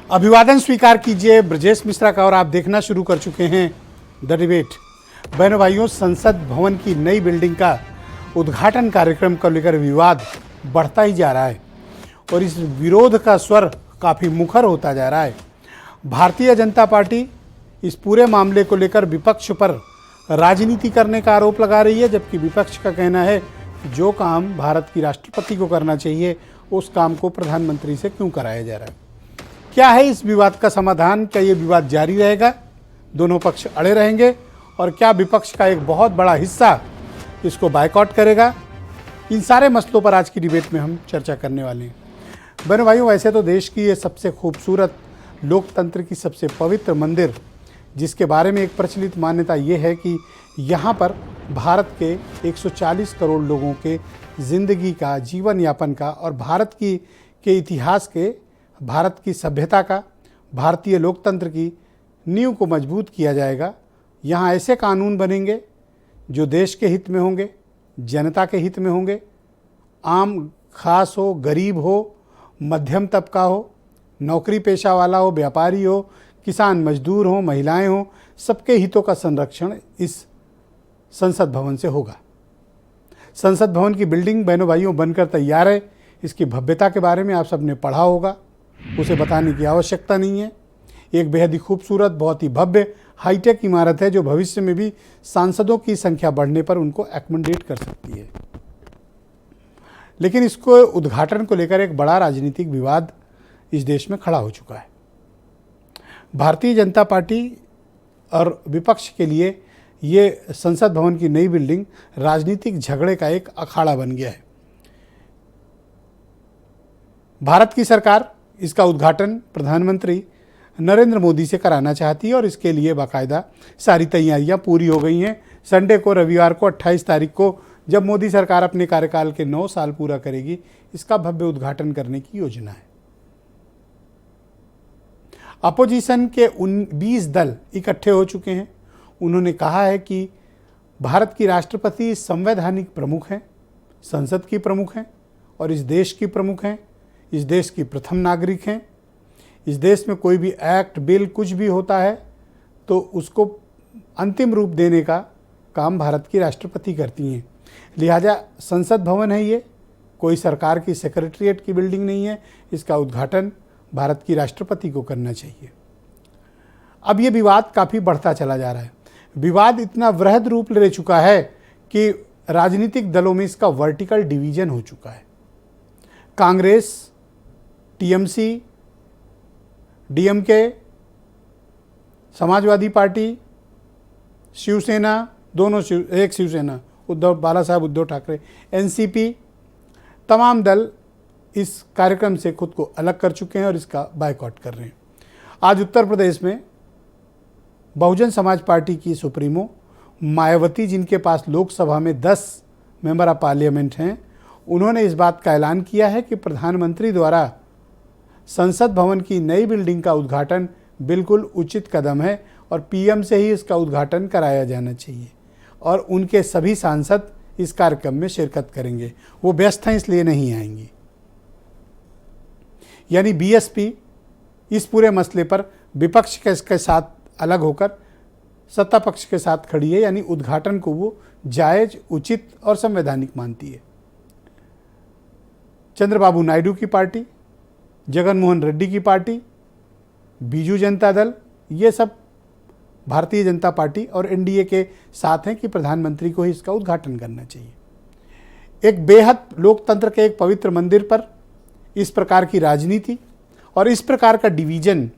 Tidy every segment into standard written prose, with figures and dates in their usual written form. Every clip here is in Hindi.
अभिवादन स्वीकार कीजिए ब्रजेश मिश्रा का और आप देखना शुरू कर चुके हैं द डिबेट। बहनों भाइयों, संसद भवन की नई बिल्डिंग का उद्घाटन कार्यक्रम को लेकर विवाद बढ़ता ही जा रहा है और इस विरोध का स्वर काफ़ी मुखर होता जा रहा है। भारतीय जनता पार्टी इस पूरे मामले को लेकर विपक्ष पर राजनीति करने का आरोप लगा रही है, जबकि विपक्ष का कहना है कि जो काम भारत की राष्ट्रपति को करना चाहिए उस काम को प्रधानमंत्री से क्यों कराया जा रहा है। क्या है इस विवाद का समाधान? क्या ये विवाद जारी रहेगा, दोनों पक्ष अड़े रहेंगे और क्या विपक्ष का एक बहुत बड़ा हिस्सा इसको बायकॉट करेगा? इन सारे मसलों पर आज की डिबेट में हम चर्चा करने वाले हैं। बहनों भाइयों, वैसे तो देश की ये सबसे खूबसूरत लोकतंत्र की सबसे पवित्र मंदिर, जिसके बारे में एक प्रचलित मान्यता ये है कि यहाँ पर भारत के 140 करोड़ लोगों के ज़िंदगी का, जीवन यापन का और भारत के इतिहास के, भारत की सभ्यता का, भारतीय लोकतंत्र की नींव को मजबूत किया जाएगा। यहाँ ऐसे कानून बनेंगे जो देश के हित में होंगे, जनता के हित में होंगे, आम खास हो, गरीब हो, मध्यम तबका हो, नौकरी पेशा वाला हो, व्यापारी हो, किसान मजदूर हो, महिलाएं हो, सबके हितों का संरक्षण इस संसद भवन से होगा। संसद भवन की बिल्डिंग बहनों भाइयों बनकर तैयार है। इसकी भव्यता के बारे में आप सबने पढ़ा होगा, उसे बताने की आवश्यकता नहीं है। एक बेहद ही खूबसूरत, बहुत ही भव्य, हाईटेक इमारत है जो भविष्य में भी सांसदों की संख्या बढ़ने पर उनको एकोमोडेट कर सकती है। लेकिन इसको उद्घाटन को लेकर एक बड़ा राजनीतिक विवाद इस देश में खड़ा हो चुका है। भारतीय जनता पार्टी और विपक्ष के लिए ये संसद भवन की नई बिल्डिंग राजनीतिक झगड़े का एक अखाड़ा बन गया है। भारत की सरकार इसका उद्घाटन प्रधानमंत्री नरेंद्र मोदी से कराना चाहती है और इसके लिए बाकायदा सारी तैयारियां पूरी हो गई हैं। संडे को, रविवार को 28 तारीख को, जब मोदी सरकार अपने कार्यकाल के 9 साल पूरा करेगी, इसका भव्य उद्घाटन करने की योजना है। अपोजिशन के 20 दल इकट्ठे हो चुके हैं। उन्होंने कहा है कि भारत की राष्ट्रपति संवैधानिक प्रमुख हैं, संसद की प्रमुख हैं और इस देश की प्रमुख हैं, इस देश की प्रथम नागरिक हैं। इस देश में कोई भी एक्ट, बिल, कुछ भी होता है तो उसको अंतिम रूप देने का काम भारत की राष्ट्रपति करती हैं। लिहाजा संसद भवन है, ये कोई सरकार की सेक्रेटरीट की बिल्डिंग नहीं है। इसका उद्घाटन भारत की राष्ट्रपति को करना चाहिए। अब ये विवाद काफ़ी बढ़ता चला जा रहा है। विवाद इतना वृहद रूप ले चुका है कि राजनीतिक दलों में इसका वर्टिकल डिवीजन हो चुका है। Congress, TMC, DMK, Samajwadi party, Shiv Sena, दोनों एक शिवसेना, बाला साहब उद्धव ठाकरे, एनसीपी, तमाम दल इस कार्यक्रम से खुद को अलग कर चुके हैं और इसका बायकॉट कर रहे हैं। आज उत्तर प्रदेश में बहुजन समाज पार्टी की सुप्रीमो मायावती, जिनके पास लोकसभा में 10 मेंबर ऑफ पार्लियामेंट हैं, उन्होंने इस बात का ऐलान किया है कि प्रधानमंत्री द्वारा संसद भवन की नई बिल्डिंग का उद्घाटन बिल्कुल उचित कदम है और पीएम से ही इसका उद्घाटन कराया जाना चाहिए और उनके सभी सांसद इस कार्यक्रम में शिरकत करेंगे। वो व्यस्त हैं इसलिए नहीं आएंगी। यानी बीएसपी इस पूरे मसले पर विपक्ष के साथ अलग होकर सत्ता पक्ष के साथ खड़ी है, यानी उद्घाटन को वो जायज, उचित और संवैधानिक मानती है। चंद्रबाबू नायडू की पार्टी, जगन मोहन रेड्डी की पार्टी, बीजू जनता दल, ये सब भारतीय जनता पार्टी और एनडीए के साथ हैं कि प्रधानमंत्री को ही इसका उद्घाटन करना चाहिए। एक बेहद लोकतंत्र के एक पवित्र मंदिर पर इस प्रकार की राजनीति और इस प्रकार का डिवीजन,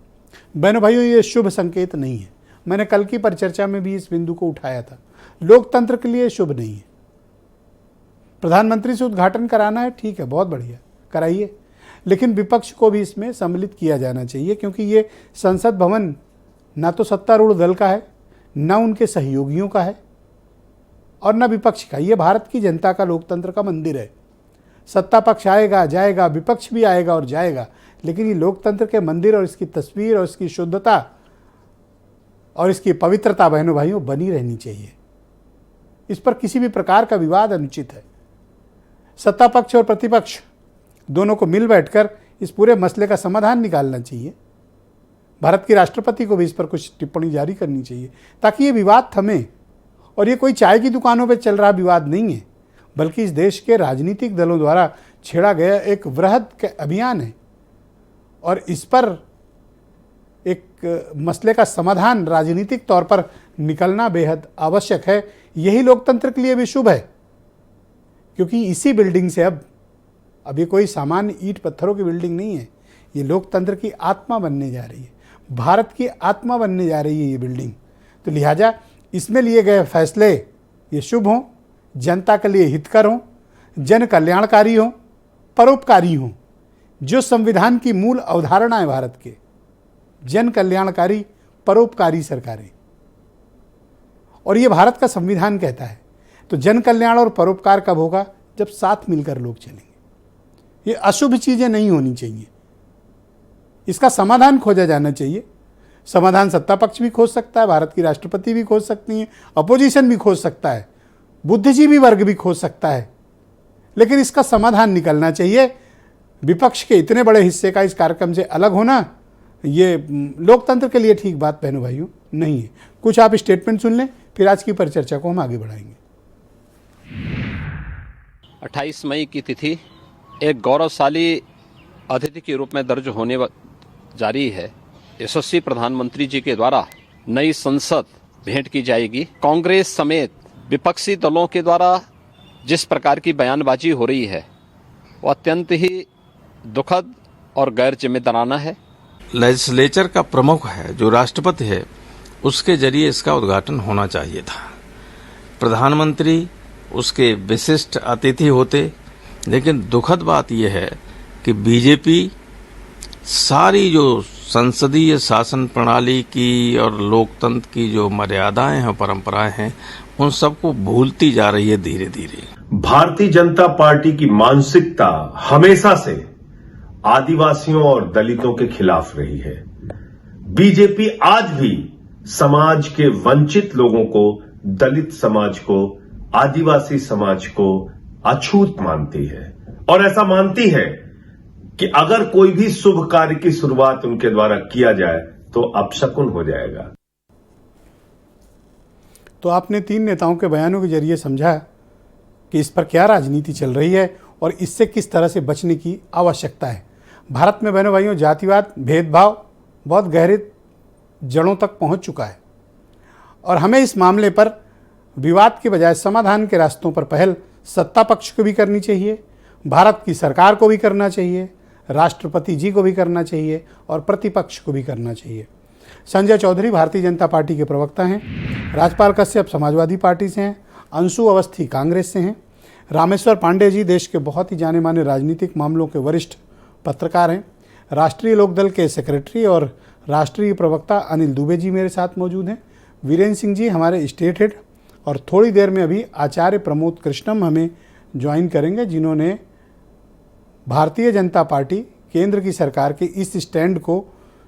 बहनों भाइयों, ये शुभ संकेत नहीं है। मैंने कल की परिचर्चा में भी इस बिंदु को उठाया था। लोकतंत्र के लिए शुभ नहीं है। प्रधानमंत्री से उद्घाटन कराना है, ठीक है, बहुत बढ़िया, कराइए, लेकिन विपक्ष को भी इसमें सम्मिलित किया जाना चाहिए, क्योंकि ये संसद भवन ना तो सत्तारूढ़ दल का है, ना उनके सहयोगियों का है और न विपक्ष का। ये भारत की जनता का, लोकतंत्र का मंदिर है। सत्ता पक्ष आएगा जाएगा, विपक्ष भी आएगा और जाएगा, लेकिन ये लोकतंत्र के मंदिर और इसकी तस्वीर और इसकी शुद्धता और इसकी पवित्रता बहनों भाइयों बनी रहनी चाहिए। इस पर किसी भी प्रकार का विवाद अनुचित है। सत्ता पक्ष और प्रतिपक्ष दोनों को मिल बैठकर इस पूरे मसले का समाधान निकालना चाहिए। भारत के राष्ट्रपति को भी इस पर कुछ टिप्पणी जारी करनी चाहिए ताकि ये विवाद थमे। और ये कोई चाय की दुकानों पर चल रहा विवाद नहीं है, बल्कि इस देश के राजनीतिक दलों द्वारा छेड़ा गया एक वृहद अभियान है। और इस पर एक मसले का समाधान राजनीतिक तौर पर निकलना बेहद आवश्यक है। यही लोकतंत्र के लिए भी शुभ है, क्योंकि इसी बिल्डिंग से अब ये कोई सामान्य ईंट पत्थरों की बिल्डिंग नहीं है, ये लोकतंत्र की आत्मा बनने जा रही है, भारत की आत्मा बनने जा रही है ये बिल्डिंग। तो लिहाजा इसमें लिए गए फैसले ये शुभ हों, जनता के लिए हितकर हों, जन कल्याणकारी हों, परोपकारी हों, जो संविधान की मूल अवधारणा है भारत के, जन कल्याणकारी परोपकारी सरकारें। और ये भारत का संविधान कहता है। तो जन कल्याण और परोपकार कब होगा? जब साथ मिलकर लोग चलेंगे। ये अशुभ चीजें नहीं होनी चाहिए, इसका समाधान खोजा जाना चाहिए। समाधान सत्ता पक्ष भी खोज सकता है, भारत की राष्ट्रपति भी खोज सकती है, अपोजिशन भी खोज सकता है, बुद्धिजीवी वर्ग भी खोज सकता है, लेकिन इसका समाधान निकलना चाहिए। विपक्ष के इतने बड़े हिस्से का इस कार्यक्रम से अलग होना ये लोकतंत्र के लिए ठीक बात बहनों भाइयों नहीं है। कुछ आप स्टेटमेंट सुन लें, फिर आज की परिचर्चा को हम आगे बढ़ाएंगे। 28 मई की तिथि एक गौरवशाली अतिथि के रूप में दर्ज होने जारी है। यशस्वी प्रधानमंत्री जी के द्वारा नई संसद भेंट की जाएगी। कांग्रेस समेत विपक्षी दलों के द्वारा जिस प्रकार की बयानबाजी हो रही है वो अत्यंत ही दुखद और गैर जिम्मेदाराना है। लेजिस्लेचर का प्रमुख है जो राष्ट्रपति है, उसके जरिए इसका उद्घाटन होना चाहिए था। प्रधानमंत्री उसके विशिष्ट अतिथि होते, लेकिन दुखद बात यह है कि बीजेपी सारी जो संसदीय शासन प्रणाली की और लोकतंत्र की जो मर्यादाएं हैं, परंपराएं हैं, उन सबको भूलती जा रही है धीरे धीरे। भारतीय जनता पार्टी की मानसिकता हमेशा से आदिवासियों और दलितों के खिलाफ रही है। बीजेपी आज भी समाज के वंचित लोगों को, दलित समाज को, आदिवासी समाज को अछूत मानती है और ऐसा मानती है कि अगर कोई भी शुभ कार्य की शुरुआत उनके द्वारा किया जाए तो अपशकुन हो जाएगा। तो आपने तीन नेताओं के बयानों के जरिए समझा कि इस पर क्या राजनीति चल रही है और इससे किस तरह से बचने की आवश्यकता है। भारत में बहनों भाइयों जातिवाद, भेदभाव बहुत गहरे जड़ों तक पहुंच चुका है और हमें इस मामले पर विवाद के बजाय समाधान के रास्तों पर पहल सत्ता पक्ष को भी करनी चाहिए, भारत की सरकार को भी करना चाहिए, राष्ट्रपति जी को भी करना चाहिए और प्रतिपक्ष को भी करना चाहिए। संजय चौधरी भारतीय जनता पार्टी के प्रवक्ता हैं, राजपाल कश्यप समाजवादी पार्टी से हैं, अंशु अवस्थी कांग्रेस से हैं, रामेश्वर पांडे जी देश के बहुत ही जाने माने राजनीतिक मामलों के वरिष्ठ पत्रकार हैं, राष्ट्रीय लोकदल के सेक्रेटरी और राष्ट्रीय प्रवक्ता अनिल दुबे जी मेरे साथ मौजूद हैं, वीरेंद्र सिंह जी हमारे स्टेट हेड, और थोड़ी देर में अभी आचार्य प्रमोद कृष्णम हमें ज्वाइन करेंगे, जिन्होंने भारतीय जनता पार्टी केंद्र की सरकार के इस स्टैंड को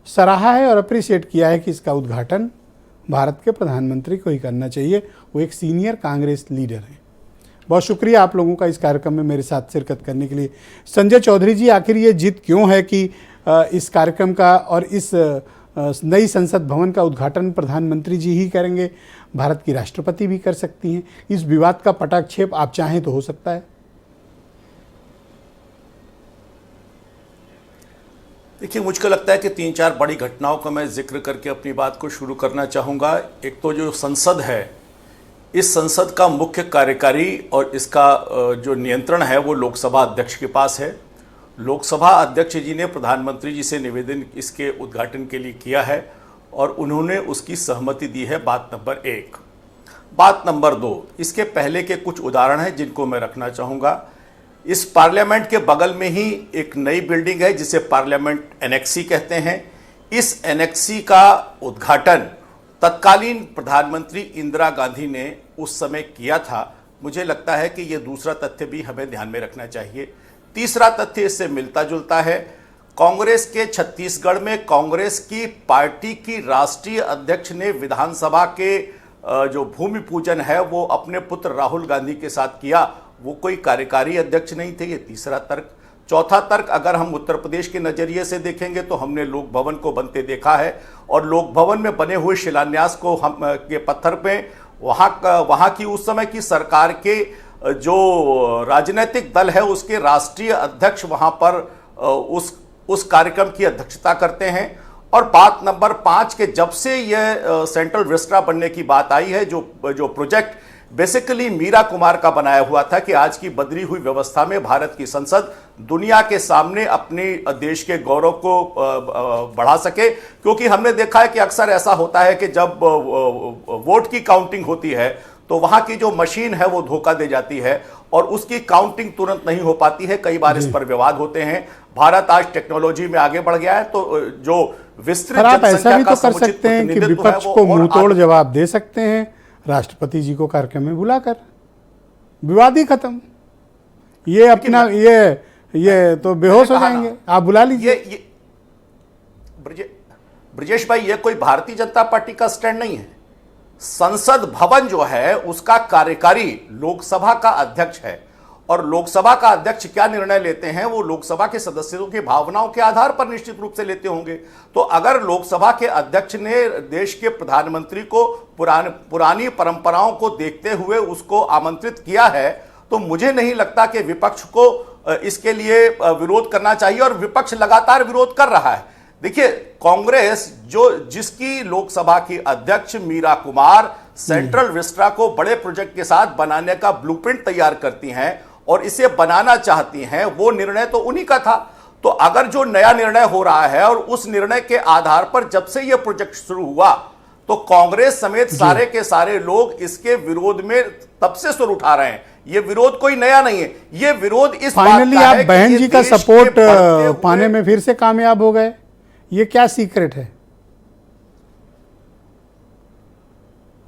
सराहा है और अप्रिशिएट किया है कि इसका उद्घाटन भारत के प्रधानमंत्री को ही करना चाहिए। वो एक सीनियर कांग्रेस लीडर हैं। बहुत शुक्रिया आप लोगों का इस कार्यक्रम में मेरे साथ शिरकत करने के लिए। संजय चौधरी जी, आखिर ये जिद क्यों है कि इस कार्यक्रम का और इस नई संसद भवन का उद्घाटन प्रधानमंत्री जी ही करेंगे, भारत की राष्ट्रपति भी कर सकती हैं? इस विवाद का पटाक्षेप आप चाहें तो हो सकता है। देखिए, मुझको लगता है कि 3-4 बड़ी घटनाओं का मैं जिक्र करके अपनी बात को शुरू करना चाहूँगा। एक तो जो संसद है, इस संसद का मुख्य कार्यकारी और इसका जो नियंत्रण है वो लोकसभा अध्यक्ष के पास है। लोकसभा अध्यक्ष जी ने प्रधानमंत्री जी से निवेदन इसके उद्घाटन के लिए किया है और उन्होंने उसकी सहमति दी है। बात नंबर 1। बात नंबर 2, इसके पहले के कुछ उदाहरण हैं जिनको मैं रखना चाहूँगा। इस पार्लियामेंट के बगल में ही एक नई बिल्डिंग है जिसे पार्लियामेंट एनेक्सी कहते हैं। इस एनेक्सी का उद्घाटन तत्कालीन प्रधानमंत्री इंदिरा गांधी ने उस समय किया था। मुझे लगता है कि ये दूसरा तथ्य भी हमें ध्यान में रखना चाहिए। तीसरा तथ्य इससे मिलता जुलता है। कांग्रेस के छत्तीसगढ़ में कांग्रेस की पार्टी की राष्ट्रीय अध्यक्ष ने विधानसभा के जो भूमि पूजन है वो अपने पुत्र राहुल गांधी के साथ किया। वो कोई कार्यकारी अध्यक्ष नहीं थे। ये तीसरा तर्क। चौथा तर्क, अगर हम उत्तर प्रदेश के नजरिए से देखेंगे तो हमने लोक भवन को बनते देखा है, और लोक भवन में बने हुए शिलान्यास को हम के पत्थर पे वहाँ की उस समय की सरकार के जो राजनीतिक दल है उसके राष्ट्रीय अध्यक्ष वहाँ पर उस कार्यक्रम की अध्यक्षता करते हैं। और बात नंबर 5 के जब से यह सेंट्रल विस्टा बनने की बात आई है, जो प्रोजेक्ट बेसिकली मीरा कुमार का बनाया हुआ था कि आज की बदली हुई व्यवस्था में भारत की संसद दुनिया के सामने अपने देश के गौरव को बढ़ा सके। क्योंकि हमने देखा है कि अक्सर ऐसा होता है कि जब वोट की काउंटिंग होती है तो वहां की जो मशीन है वो धोखा दे जाती है और उसकी काउंटिंग तुरंत नहीं हो पाती है। कई बार इस पर विवाद होते हैं। भारत आज टेक्नोलॉजी में आगे बढ़ गया है, तो जो विस्तृत आप ऐसा भी जनसंख्या का तो कर समुचित सकते हैं कि प्रतिनिधित्व है विपक्ष वो को और मुंहतोड़ जवाब दे सकते हैं, राष्ट्रपति जी को कार्यक्रम में बुलाकर, विवाद ही खत्म। ये अपना ये तो बेहोश हो जाएंगे, आप बुला लीजिए। ब्रजेश भाई, ये कोई भारतीय जनता पार्टी का स्टैंड नहीं है। संसद भवन जो है उसका कार्यकारी लोकसभा का अध्यक्ष है, और लोकसभा का अध्यक्ष क्या निर्णय लेते हैं वो लोकसभा के सदस्यों की भावनाओं के आधार पर निश्चित रूप से लेते होंगे। तो अगर लोकसभा के अध्यक्ष ने देश के प्रधानमंत्री को पुरानी परंपराओं को देखते हुए उसको आमंत्रित किया है, तो मुझे नहीं लगता कि विपक्ष को इसके लिए विरोध करना चाहिए, और विपक्ष लगातार विरोध कर रहा है। देखिए, कांग्रेस जिसकी लोकसभा की अध्यक्ष मीरा कुमार सेंट्रल विस्टा को बड़े प्रोजेक्ट के साथ बनाने का ब्लूप्रिंट तैयार करती हैं और इसे बनाना चाहती हैं, वो निर्णय तो उन्हीं का था। तो अगर जो नया निर्णय हो रहा है और उस निर्णय के आधार पर जब से यह प्रोजेक्ट शुरू हुआ तो कांग्रेस समेत सारे के सारे लोग इसके विरोध में तब से सुर उठा रहे हैं। ये विरोध कोई नया नहीं है, ये विरोध इस बात का है फाइनली आप बहन जी का सपोर्ट बढ़ते पाने में फिर से कामयाब हो गए। ये क्या सीक्रेट है?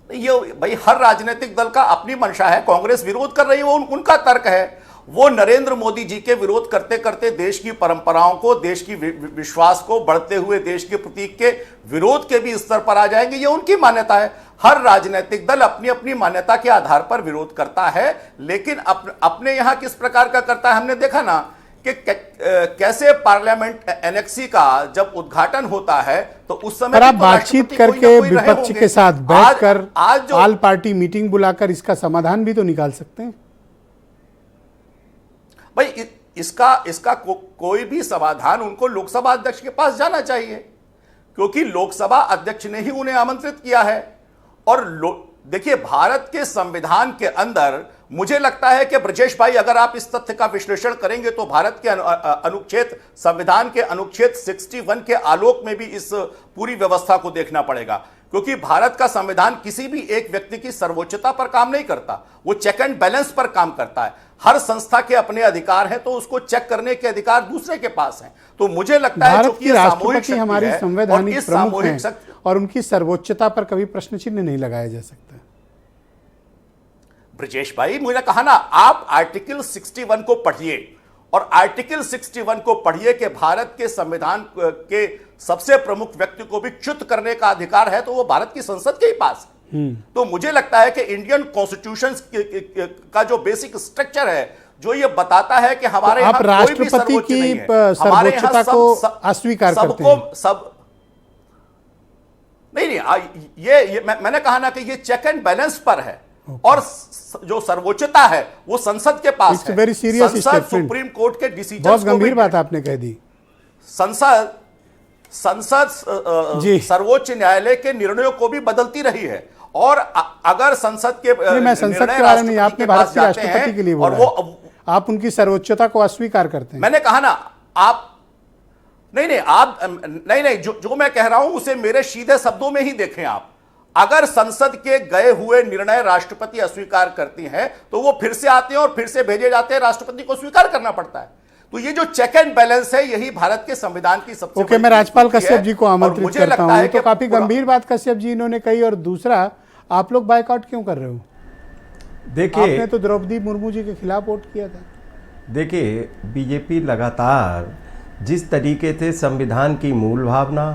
ये भाई हर राजनीतिक दल का अपनी मंशा है। कांग्रेस विरोध कर रही है, वो उनका तर्क है। वो नरेंद्र मोदी जी के विरोध करते करते देश की परंपराओं को, देश की विश्वास को, बढ़ते हुए देश के प्रतीक के विरोध के भी स्तर पर आ जाएंगे, ये उनकी मान्यता है। हर राजनीतिक दल अपनी अपनी मान्यता के आधार पर विरोध करता है, लेकिन अपने यहां किस प्रकार का करता है हमने देखा ना कि कैसे पार्लियामेंट एनेक्सी का जब उद्घाटन होता है तो उस समय आप बातचीत करके विपक्ष के साथ बैठकर ऑल पार्टी मीटिंग बुलाकर इसका समाधान भी तो निकाल सकते हैं भाई। इसका कोई भी समाधान उनको लोकसभा अध्यक्ष के पास जाना चाहिए, क्योंकि लोकसभा अध्यक्ष ने ही उन्हें आमंत्रित किया है। और देखिए, भारत के संविधान के अंदर मुझे लगता है कि ब्रजेश भाई, अगर आप इस तथ्य का विश्लेषण करेंगे तो भारत के अनुच्छेद, संविधान के अनुच्छेद 61 के आलोक में भी इस पूरी व्यवस्था को देखना पड़ेगा। क्योंकि भारत का संविधान किसी भी एक व्यक्ति की सर्वोच्चता पर काम नहीं करता, वो चेक एंड बैलेंस पर काम करता है। हर संस्था के अपने अधिकार हैं, तो उसको चेक करने के अधिकार दूसरे के पास हैं। तो मुझे लगता है भारत की राष्ट्रपति हमारी संवैधानिक प्रमुख हैं और उनकी सर्वोच्चता पर कभी प्रश्न चिन्ह नहीं लगाया जा सकता। ब्रजेश भाई, मुझे कहा ना, आप आर्टिकल 61 को पढ़िए, और आर्टिकल 61 को पढ़िए कि भारत के संविधान के सबसे प्रमुख व्यक्ति को भी च्युत करने का अधिकार है, तो वो भारत की संसद के ही पास है। तो मुझे लगता है कि इंडियन कॉन्स्टिट्यूशन का जो बेसिक स्ट्रक्चर है, जो ये बताता है कि हमारे आप राष्ट्रपति की सर्वोच्चता को अस्वीकार करते हैं। सब नहीं, ये मैंने कहा ना कि ये चेक एंड बैलेंस पर है, और जो सर्वोच्चता है वो संसद के पास है। वेरी सीरियस संसद सुप्रीम कोर्ट के डिसीजन, बहुत गंभीर बात आपने कह दी। संसद सर्वोच्च न्यायालय के निर्णयों को भी बदलती रही है, और अगर संसद के मैं संसद के बारे में, आपने भारत के राष्ट्रपति के लिए बोला, आप उनकी सर्वोच्चता को अस्वीकार करते हैं। मैंने कहा ना, आप नहीं, जो मैं कह रहा हूं उसे मेरे सीधे शब्दों में ही देखें आप। अगर संसद के गए हुए निर्णय राष्ट्रपति अस्वीकार करती हैं, तो वो फिर से आते हैं और फिर से भेजे जाते हैं, राष्ट्रपति को स्वीकार करना पड़ता है। तो ये जो चेक एंड बैलेंस है, यही भारत के संविधान की सबसे ओके, मैं राजपाल कश्यप जी को आमंत्रित करता हूं। तो काफी गंभीर बात कश्यप जी इन्होंने कही, और दूसरा, आप लोग बायकॉट क्यों कर रहे हो? देखिए, आपने तो द्रौपदी मुर्मू जी के खिलाफ वोट किया था। देखिए, बीजेपी लगातार जिस तरीके से संविधान की मूल भावना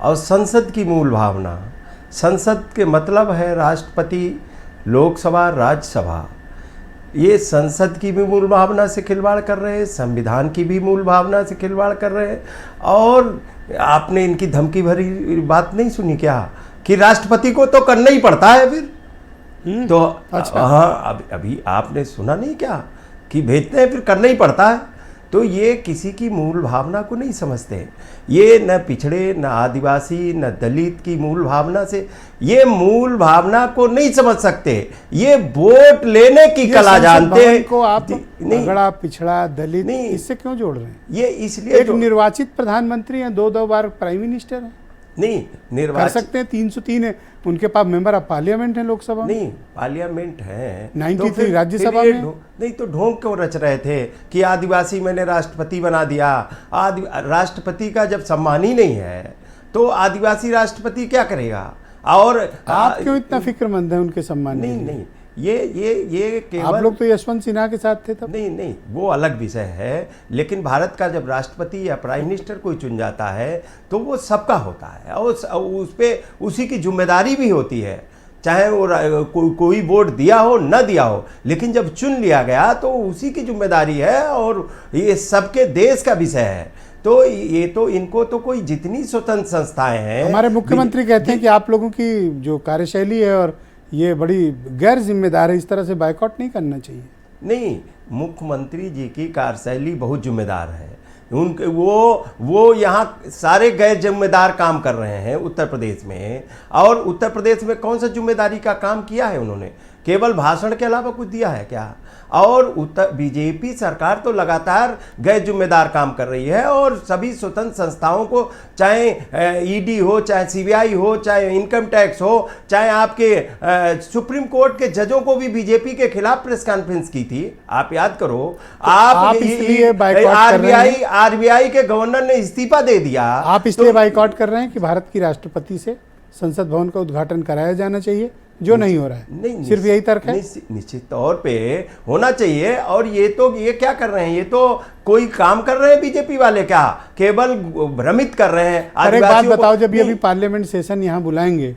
और संसद की मूल भावना, संसद के मतलब है राष्ट्रपति, लोकसभा, राज्यसभा, ये संसद की भी मूल भावना से खिलवाड़ कर रहे हैं, संविधान की भी मूल भावना से खिलवाड़ कर रहे हैं। और आपने इनकी धमकी भरी बात नहीं सुनी क्या कि राष्ट्रपति को तो करना ही पड़ता है फिर। तो अच्छा। हाँ, अभी आपने सुना नहीं क्या कि भेजते हैं फिर करना ही पड़ता है। तो ये किसी की मूल भावना को नहीं समझते। ये न पिछड़े, न आदिवासी, न दलित की मूल भावना से, ये मूल भावना को नहीं समझ सकते। ये वोट लेने की कला जानते हैं। को आप नहीं, अगड़ा, पिछड़ा, दलित नहीं, इससे क्यों जोड़ रहे हैं? ये इसलिए एक निर्वाचित प्रधानमंत्री हैं, 2 बार प्राइम मिनिस्टर हैं, नहीं कर निर्वाचित सकते हैं। 303 है, उनके पास मेंबर ऑफ पार्लियामेंट है लोकसभा में। नहीं, पार्लियामेंट है 93 फिर राज्यसभा ये में। नहीं तो ढोंग क्यों रच रहे थे कि आदिवासी मैंने राष्ट्रपति बना दिया। राष्ट्रपति का जब सम्मान ही नहीं है तो आदिवासी राष्ट्रपति क्या करेगा? और आप क्यों इतना फिक्रमंद हैं उनके सम्मान के नहीं लिए? नहीं, ये केवल आप लोग तो यशवंत सिन्हा के साथ थे तब। नहीं, वो अलग विषय है। लेकिन भारत का जब राष्ट्रपति या प्राइम मिनिस्टर कोई चुन जाता है तो वो सबका होता है और उस पे उसी की जिम्मेदारी भी होती है, चाहे वो कोई वोट दिया हो न दिया हो। लेकिन जब चुन लिया गया तो उसी की जिम्मेदारी है और ये सबके देश का विषय है। तो ये तो इनको तो कोई जितनी स्वतंत्र संस्थाएं हैं, हमारे मुख्यमंत्री कहते हैं कि आप लोगों की जो कार्यशैली है और ये बड़ी गैर जिम्मेदार है, इस तरह से बायकॉट नहीं करना चाहिए। नहीं, मुख्यमंत्री जी की कार्यशैली बहुत जिम्मेदार है। उनके वो यहाँ सारे गैर जिम्मेदार काम कर रहे हैं उत्तर प्रदेश में। और उत्तर प्रदेश में कौन सा जिम्मेदारी का काम किया है उन्होंने? केवल भाषण के अलावा कुछ दिया है क्या? और बीजेपी सरकार तो लगातार गैर जिम्मेदार काम कर रही है और सभी स्वतंत्र संस्थाओं को, चाहे ईडी हो, चाहे सीबीआई हो, चाहे इनकम टैक्स हो, चाहे आपके सुप्रीम कोर्ट के जजों को भी बीजेपी के खिलाफ प्रेस कॉन्फ्रेंस की थी। आप याद करो। आप इसलिए बायकॉट कर रहे हैं? आरबीआई के गवर्नर ने इस्तीफा दे दिया। आप इसलिए बायकॉट कर रहे हैं कि भारत की राष्ट्रपति से संसद भवन का उद्घाटन कराया जाना चाहिए, जो नहीं हो रहा है। नहीं, सिर्फ यही तर्क है? निश्चित तौर पे होना चाहिए। और ये क्या कर रहे हैं? ये तो कोई काम कर रहे हैं बीजेपी वाले क्या? केवल भ्रमित कर रहे हैं। पर एक बात बताओ, जब ये अभी पार्लियामेंट सेशन यहाँ बुलाएंगे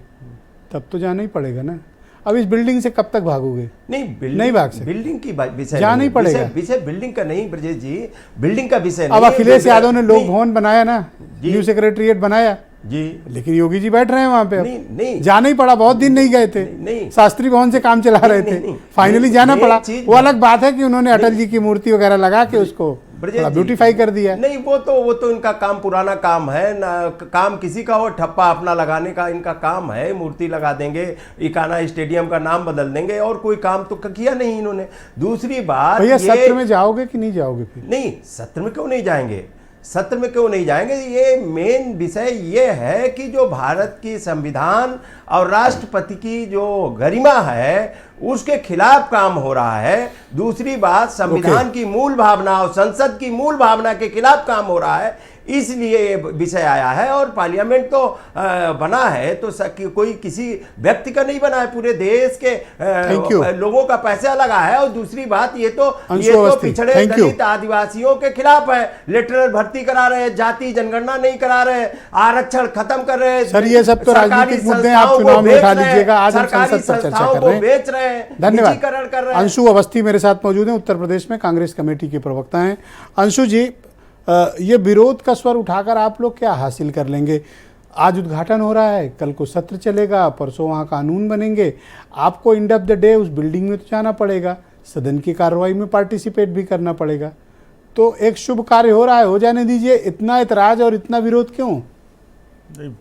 तब तो जाना ही पड़ेगा ना। अब इस बिल्डिंग से कब तक भागोगे? नहीं भाग सकते। बिल्डिंग की विषय जाना ही पड़ेगा। विषय बिल्डिंग का नहीं ब्रजेश जी, बिल्डिंग का विषय अब अखिलेश यादव ने लोक भवन बनाया ना, न्यू सेक्रेटरिएट बनाया जी, लेकिन योगी जी बैठ रहे हैं वहां पे। नहीं, जाना ही पड़ा, बहुत दिन नहीं गए थे। नहीं, शास्त्री भवन से काम चला रहे थे, फाइनली जाना पड़ा। वो अलग बात है कि उन्होंने अटल जी की मूर्ति वगैरह लगा के उसको ब्यूटीफाई कर दिया। नहीं, वो तो इनका काम पुराना काम है ना। काम किसी का हो, ठप्पा अपना लगाने का इनका काम है। मूर्ति लगा देंगे, इकाना स्टेडियम का नाम बदल देंगे और कोई काम तो किया नहीं इन्होंने। दूसरी बात, भैया सत्र में जाओगे कि नहीं जाओगे? फिर नहीं, सत्र में क्यों नहीं जाएंगे? सत्र में क्यों नहीं जाएंगे? ये मेन विषय ये है कि जो भारत की संविधान और राष्ट्रपति की जो गरिमा है उसके खिलाफ काम हो रहा है। दूसरी बात, संविधान की मूल भावना और संसद की मूल भावना के खिलाफ काम हो रहा है, इसलिए ये विषय आया है। और पार्लियामेंट तो बना है तो कोई किसी व्यक्ति का नहीं बना है, पूरे देश के लोगों का पैसा लगा है। और दूसरी बात, ये तो पिछड़े दलित आदिवासियों के खिलाफ है। लेटरल भर्ती करा रहे हैं, जाति जनगणना नहीं करा रहे, आरक्षण खत्म कर रहे हैं। सर, ये सब तो राजनीतिक मुद्दे आप चुनाव में उठा लीजिएगा। आज हम संसद पर चर्चा कर रहे हैं। बेच रहे हैं, निजीकरण कर रहे हैं। अंशु अवस्थी मेरे साथ मौजूद हैं, उत्तर प्रदेश में कांग्रेस कमेटी के प्रवक्ता हैं। अंशु जी, ये विरोध का स्वर उठाकर आप लोग क्या हासिल कर लेंगे? आज उद्घाटन हो रहा है, कल को सत्र चलेगा, परसों वहाँ कानून बनेंगे। आपको एंड ऑफ द डे उस बिल्डिंग में तो जाना पड़ेगा, सदन की कार्रवाई में पार्टिसिपेट भी करना पड़ेगा। तो एक शुभ कार्य हो रहा है, हो जाने दीजिए। इतना ऐतराज और इतना विरोध क्यों? नहीं,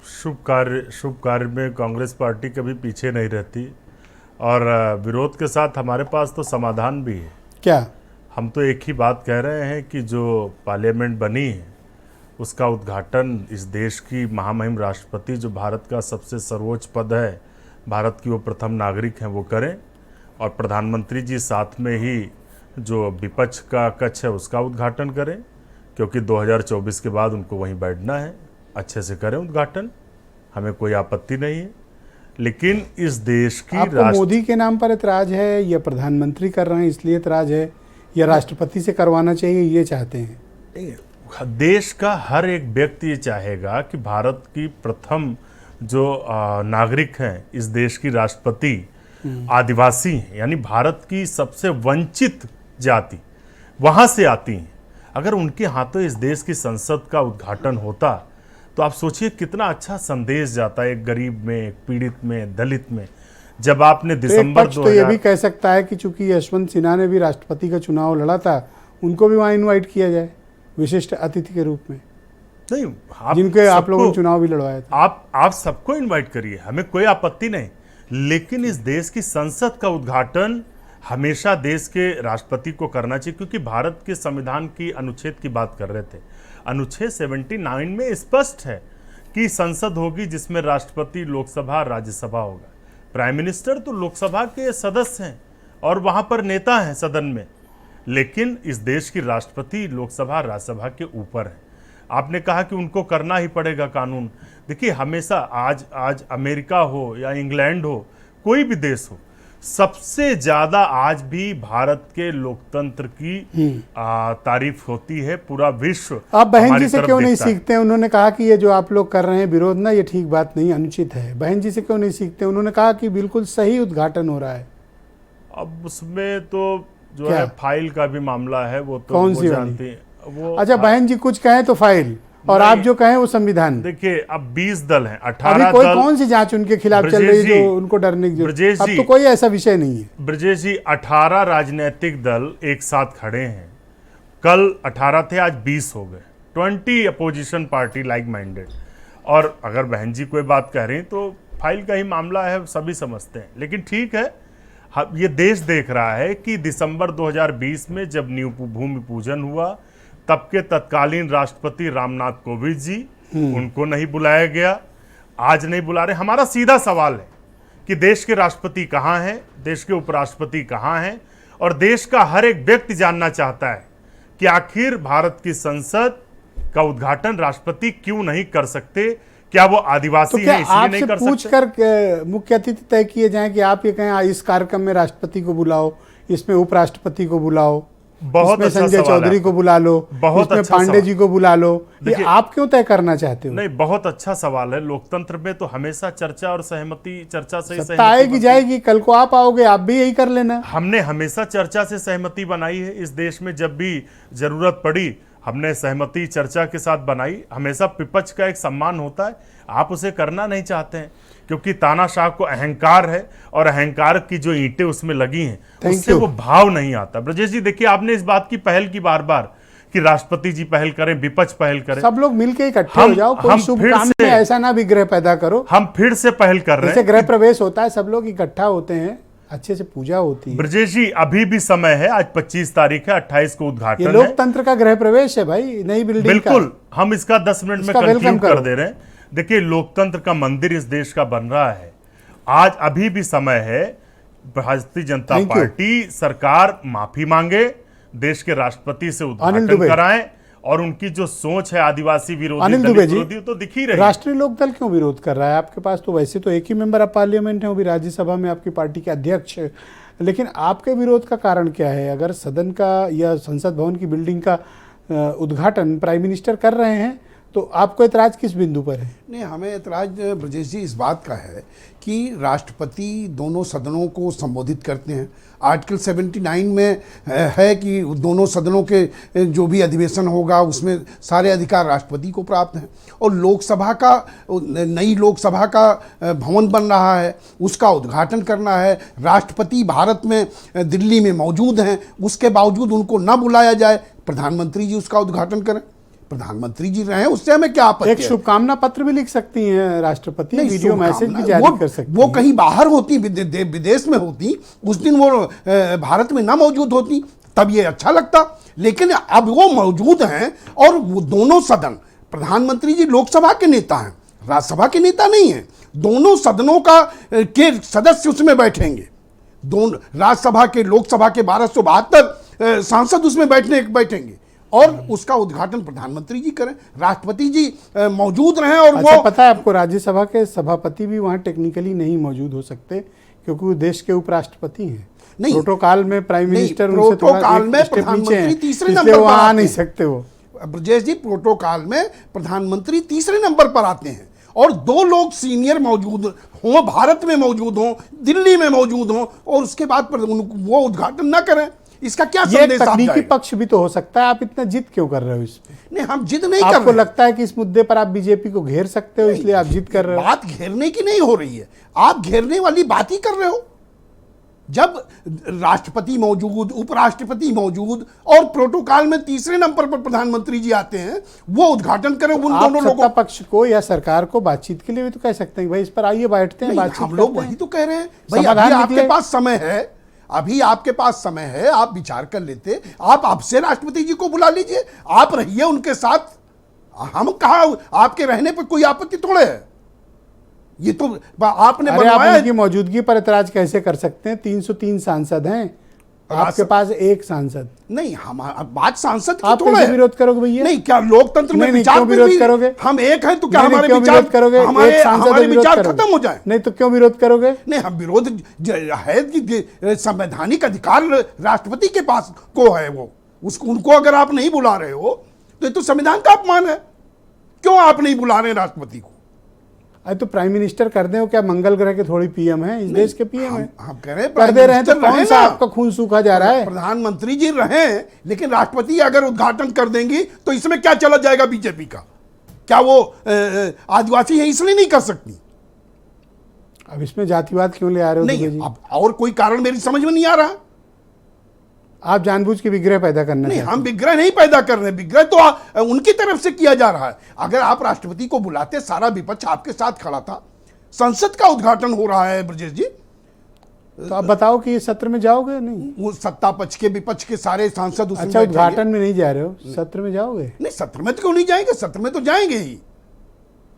शुभ कार्य में कांग्रेस पार्टी कभी पीछे नहीं रहती। और विरोध के साथ हमारे पास तो समाधान भी है। क्या? हम तो एक ही बात कह रहे हैं कि जो पार्लियामेंट बनी है उसका उद्घाटन इस देश की महामहिम राष्ट्रपति, जो भारत का सबसे सर्वोच्च पद है, भारत की वो प्रथम नागरिक हैं, वो करें। और प्रधानमंत्री जी साथ में ही जो विपक्ष का कक्ष है उसका उद्घाटन करें, क्योंकि 2024 के बाद उनको वहीं बैठना है। अच्छे से करें उद्घाटन, हमें कोई आपत्ति नहीं है। लेकिन इस देश की मोदी के नाम पर ऐतराज है या प्रधानमंत्री कर रहे हैं इसलिए ऐतराज है, या राष्ट्रपति से करवाना चाहिए ये चाहते हैं? देश का हर एक व्यक्ति ये चाहेगा कि भारत की प्रथम जो नागरिक हैं, इस देश की राष्ट्रपति, आदिवासी हैं, यानी भारत की सबसे वंचित जाति वहां से आती हैं। अगर उनके हाथों इस देश की संसद का उद्घाटन होता तो आप सोचिए कितना अच्छा संदेश जाता है एक गरीब में, एक पीड़ित में, दलित में। जब आपने तो एक दिसंबर पक्ष तो ये भी कह सकता है कि चूंकि यशवंत सिन्हा ने भी राष्ट्रपति का चुनाव लड़ा था, उनको भी वहां इनवाइट किया जाए विशिष्ट अतिथि के रूप में, नहीं, जिनके आप लोगों ने चुनाव भी लड़वाया था। आप सबको इनवाइट करिए, हमें कोई आपत्ति नहीं, लेकिन इस देश की संसद का उद्घाटन हमेशा देश के राष्ट्रपति को करना चाहिए, क्योंकि भारत के संविधान की अनुच्छेद की बात कर रहे थे। अनुच्छेद 79 में स्पष्ट है कि संसद होगी जिसमें राष्ट्रपति, लोकसभा, राज्यसभा होगा। प्राइम मिनिस्टर तो लोकसभा के सदस्य हैं और वहां पर नेता हैं सदन में, लेकिन इस देश की राष्ट्रपति लोकसभा, राज्यसभा के ऊपर है। आपने कहा कि उनको करना ही पड़ेगा कानून। देखिए, हमेशा आज अमेरिका हो या इंग्लैंड हो, कोई भी देश हो, सबसे ज्यादा आज भी भारत के लोकतंत्र की तारीफ होती है। पूरा विश्व आप बहन हमारी जी से तरफ क्यों नहीं देखता है। सीखते? उन्होंने कहा कि ये जो आप लोग कर रहे हैं विरोध ना, ये ठीक बात नहीं, अनुचित है। बहन जी से क्यों नहीं सीखते? उन्होंने कहा कि बिल्कुल सही उद्घाटन हो रहा है। अब उसमें तो जो क्या? है फाइल का भी मामला है, वो तो कौन वो सी जानते हैं वो। अच्छा, बहन जी कुछ कहें तो फाइल, और नहीं। आप जो कहें वो संविधान। देखिए, अब 20 दल हैं, अभी 18 कोई दल। कौन सी जांच उनके खिलाफ चल रही है ब्रजेश जो उनको डरने की ब्रजेश जरूरत? अब जी। तो कोई ऐसा विषय नहीं है। ब्रजेश जी, 18 राजनीतिक दल एक साथ खड़े हैं। कल 18 थे, आज 20 हो गए। 20 अपोजिशन पार्टी लाइक माइंडेड। और अगर बहन जी कोई बात कह रही तो फाइल का ही मामला है, सभी समझते हैं। लेकिन ठीक है, ये देश देख रहा है कि दिसंबर 2020 में जब न्यू भूमि पूजन हुआ, तब के तत्कालीन राष्ट्रपति रामनाथ कोविंद जी, उनको नहीं बुलाया गया, आज नहीं बुला रहे। हमारा सीधा सवाल है कि देश के राष्ट्रपति कहाँ हैं, देश के उपराष्ट्रपति कहाँ हैं, और देश का हर एक व्यक्ति जानना चाहता है कि आखिर भारत की संसद का उद्घाटन राष्ट्रपति क्यों नहीं कर सकते? क्या वो आदिवासी तो क्या हैं इसलिए नहीं आपसे कर पूछ सकते? कर मुख्य अतिथि तय किए जाएं कि आप ये कहें इस कार्यक्रम में राष्ट्रपति को बुलाओ, इसमें उपराष्ट्रपति को बुलाओ, बहुत इसमें अच्छा संजय सवाल है चौधरी को आपका। बुला लो, बहुत इसमें अच्छा पांडे सवाल। जी को बुला लो। ये देखिए, आप क्यों तय करना चाहते हो? नहीं, बहुत अच्छा सवाल है। लोकतंत्र में तो हमेशा चर्चा और सहमति, चर्चा से ही सत्ता सहमति आएगी बनती है। जाएगी, कल को आप आओगे, आप भी यही कर लेना। हमने हमेशा चर्चा से सहमति बनाई है इस देश में। जब भी जरूरत पड़ी हमने सहमति चर्चा के साथ बनाई। हमेशा विपक्ष का एक सम्मान होता है, आप उसे करना नहीं चाहते हैं, क्योंकि तानाशाह को अहंकार है और अहंकार की जो ईंटें उसमें लगी हैं उससे वो भाव नहीं आता। ब्रजेश जी, देखिए, आपने इस बात की पहल की बार बार कि राष्ट्रपति जी पहल करें, विपक्ष पहल करें। सब लोग मिलकर इकट्ठे हो जाओ, कोई शुभ काम में ऐसा ना विग्रह पैदा करो। हम फिर से पहल कर रहे जैसे हैं। गृह प्रवेश होता है, सब लोग इकट्ठा होते हैं, अच्छे से पूजा होती है। ब्रजेश जी, अभी भी समय है, आज 25 तारीख है, 28 को उद्घाटन ये है। लोकतंत्र का गृह प्रवेश है भाई, नई बिल्डिंग बिल्कुल, हम इसका 10 मिनट में इसका कंक्लूड वेलकम कर करो। दे रहे हैं। देखिए, लोकतंत्र का मंदिर इस देश का बन रहा है। आज अभी भी समय है, Bharatiya Janata Thank you. Party सरकार माफी मांगे, देश के राष्ट्रपति से अनिल उद्घाटन दुबे। कराएं, और उनकी जो सोच है आदिवासी विरोधी, अनिल दलित दुबे जी, विरोधी, तो दिख ही रही है। राष्ट्रीय लोकदल क्यों विरोध कर रहा है? आपके पास तो वैसे तो एक ही मेंबर ऑफ पार्लियामेंट है, वो भी राज्यसभा में आपकी पार्टी के अध्यक्ष, लेकिन आपके विरोध का कारण क्या है? अगर सदन का या संसद भवन की बिल्डिंग का उद्घाटन प्राइम मिनिस्टर कर रहे हैं तो आपको एतराज किस बिंदु पर है? नहीं, हमें एतराज ब्रजेश जी इस बात का है कि राष्ट्रपति दोनों सदनों को संबोधित करते हैं। आर्टिकल 79 में है कि दोनों सदनों के जो भी अधिवेशन होगा उसमें सारे अधिकार राष्ट्रपति को प्राप्त हैं। और लोकसभा का, नई लोकसभा का भवन बन रहा है, उसका उद्घाटन करना है। राष्ट्रपति भारत में दिल्ली में मौजूद हैं, उसके बावजूद उनको न बुलाया जाए, प्रधानमंत्री जी उसका उद्घाटन करें। प्रधानमंत्री जी रहे, उससे हमें क्या आपत्ति है? एक शुभकामना पत्र भी लिख सकती हैं राष्ट्रपति, वीडियो मैसेज भी जारी कर सकती वो कहीं बाहर होती, विदेश में होती, उस दिन वो भारत में ना मौजूद होती, तब ये अच्छा लगता। लेकिन अब वो मौजूद हैं और वो दोनों सदन, प्रधानमंत्री जी लोकसभा के नेता हैं, राज्यसभा के नेता नहीं हैं। दोनों सदनों का के सदस्य उसमें बैठेंगे। दोनों राज्यसभा के, लोकसभा के 1272 सांसद उसमें बैठेंगे और उसका उद्घाटन प्रधानमंत्री जी करें, राष्ट्रपति जी मौजूद रहें। और अच्छा, वो पता है आपको, राज्यसभा के सभापति भी वहां टेक्निकली नहीं मौजूद हो सकते क्योंकि वो देश के उपराष्ट्रपति हैं। नहीं, प्रोटोकॉल में प्राइम मिनिस्टर उनसे प्रोटोकॉल में प्रधानमंत्री तीसरे नंबर पर आ आते नहीं हैं। सकते वो। ब्रजेश जी, प्रोटोकॉल में प्रधानमंत्री तीसरे नंबर पर आते हैं और 2 लोग सीनियर मौजूद हों, भारत में मौजूद हों, दिल्ली में मौजूद हों, और उसके बाद वो उद्घाटन ना करें, इसका क्या ये एक संदेश आप तकनीकी जाएगा? पक्ष भी तो हो सकता है। आप इतना जिद क्यों कर रहे हो इस पे? नहीं, हम जिद नहीं कर आपको रहे। लगता है कि इस मुद्दे पर आप बीजेपी को घेर सकते हो, इसलिए आप जिद कर रहे हो? बात घेरने की नहीं हो रही है, आप घेरने वाली बात ही कर रहे हो। जब राष्ट्रपति मौजूद, उपराष्ट्रपति मौजूद और प्रोटोकॉल में तीसरे नंबर पर प्रधानमंत्री जी आते हैं, वो उद्घाटन करें उन आप दोनों सत्ता लोगों। पक्ष को या सरकार को बातचीत के लिए भी तो कह सकते हैं भाई इस पर आइए बैठते हैं, नहीं, बातचीत हम लोग करते हैं। वही तो कह रहे हैं भाई, समाधान अभी आपके निकले। पास समय है, अभी आपके पास समय है, आप विचार कर लेते। आप आपसे राष्ट्रपति जी को बुला लीजिए, आप रहिए उनके साथ। हम कहा आपके रहने पर कोई आपत्ति थोड़े है, ये तो आपने अरे आप बनवाया उनकी मौजूदगी पर ऐतराज कैसे कर सकते हैं? 303 सांसद हैं, आपके पास एक सांसद। नहीं, हम बात सांसद की आप थोड़ा कैसे है। विरोध करोगे भैया? नहीं, क्या लोकतंत्र में नहीं, नहीं, विचार क्यों पे विरोध भी करोगे? हम एक हैं तो क्या नहीं, नहीं, हमारे क्यों विचार विरोध करोगे? हमारे एक सांसद है, हमारे विरोध विचार करोगे। खत्म हो जाए? नहीं तो क्यों विरोध करोगे? नहीं, हम विरोध है कि संवैधानिक अधिकार राष्ट्रपति के पास को है, वो उसको उनको अगर आप नहीं बुला रहे हो तो ये तो संविधान का अपमान है। क्यों आप नहीं बुला रहे राष्ट्रपति को? अरे तो प्राइम मिनिस्टर कर दे, वो क्या मंगल ग्रह के थोड़ी पीएम है, इस देश के पीएम है। हम कह रहे हैं कर दे रहे हैं तो प्राइम कौन मिनिस्टर सा रहे ना। आपका खून सूखा जा रहा है? प्रधानमंत्री जी रहे, लेकिन राष्ट्रपति अगर उद्घाटन कर देंगी तो इसमें क्या चला जाएगा बीजेपी का? क्या वो आदिवासी है इसलिए नहीं कर सकती? अब इसमें जातिवाद क्यों ले आ रहे हो दुबे नहीं, जी? अब और कोई कारण मेरी समझ में नहीं आ रहा। आप जानबूझ के विग्रह पैदा करना नहीं, चाहते हम विग्रह नहीं पैदा कर रहे, विग्रह तो उनकी तरफ से किया जा रहा है। अगर आप राष्ट्रपति को बुलाते, सारा विपक्ष आपके साथ खड़ा था, संसद का उद्घाटन हो रहा है ब्रजेश जी, तो आप बताओ कि ये सत्र में जाओगे? नहीं, वो सत्ता पक्ष के विपक्ष के सारे सांसद उसमें अच्छा बैठेंगे। उद्घाटन में नहीं जा रहे हो, सत्र में जाओगे? नहीं, सत्र में तो क्यों नहीं जाएंगे? सत्र में तो जाएंगे ही।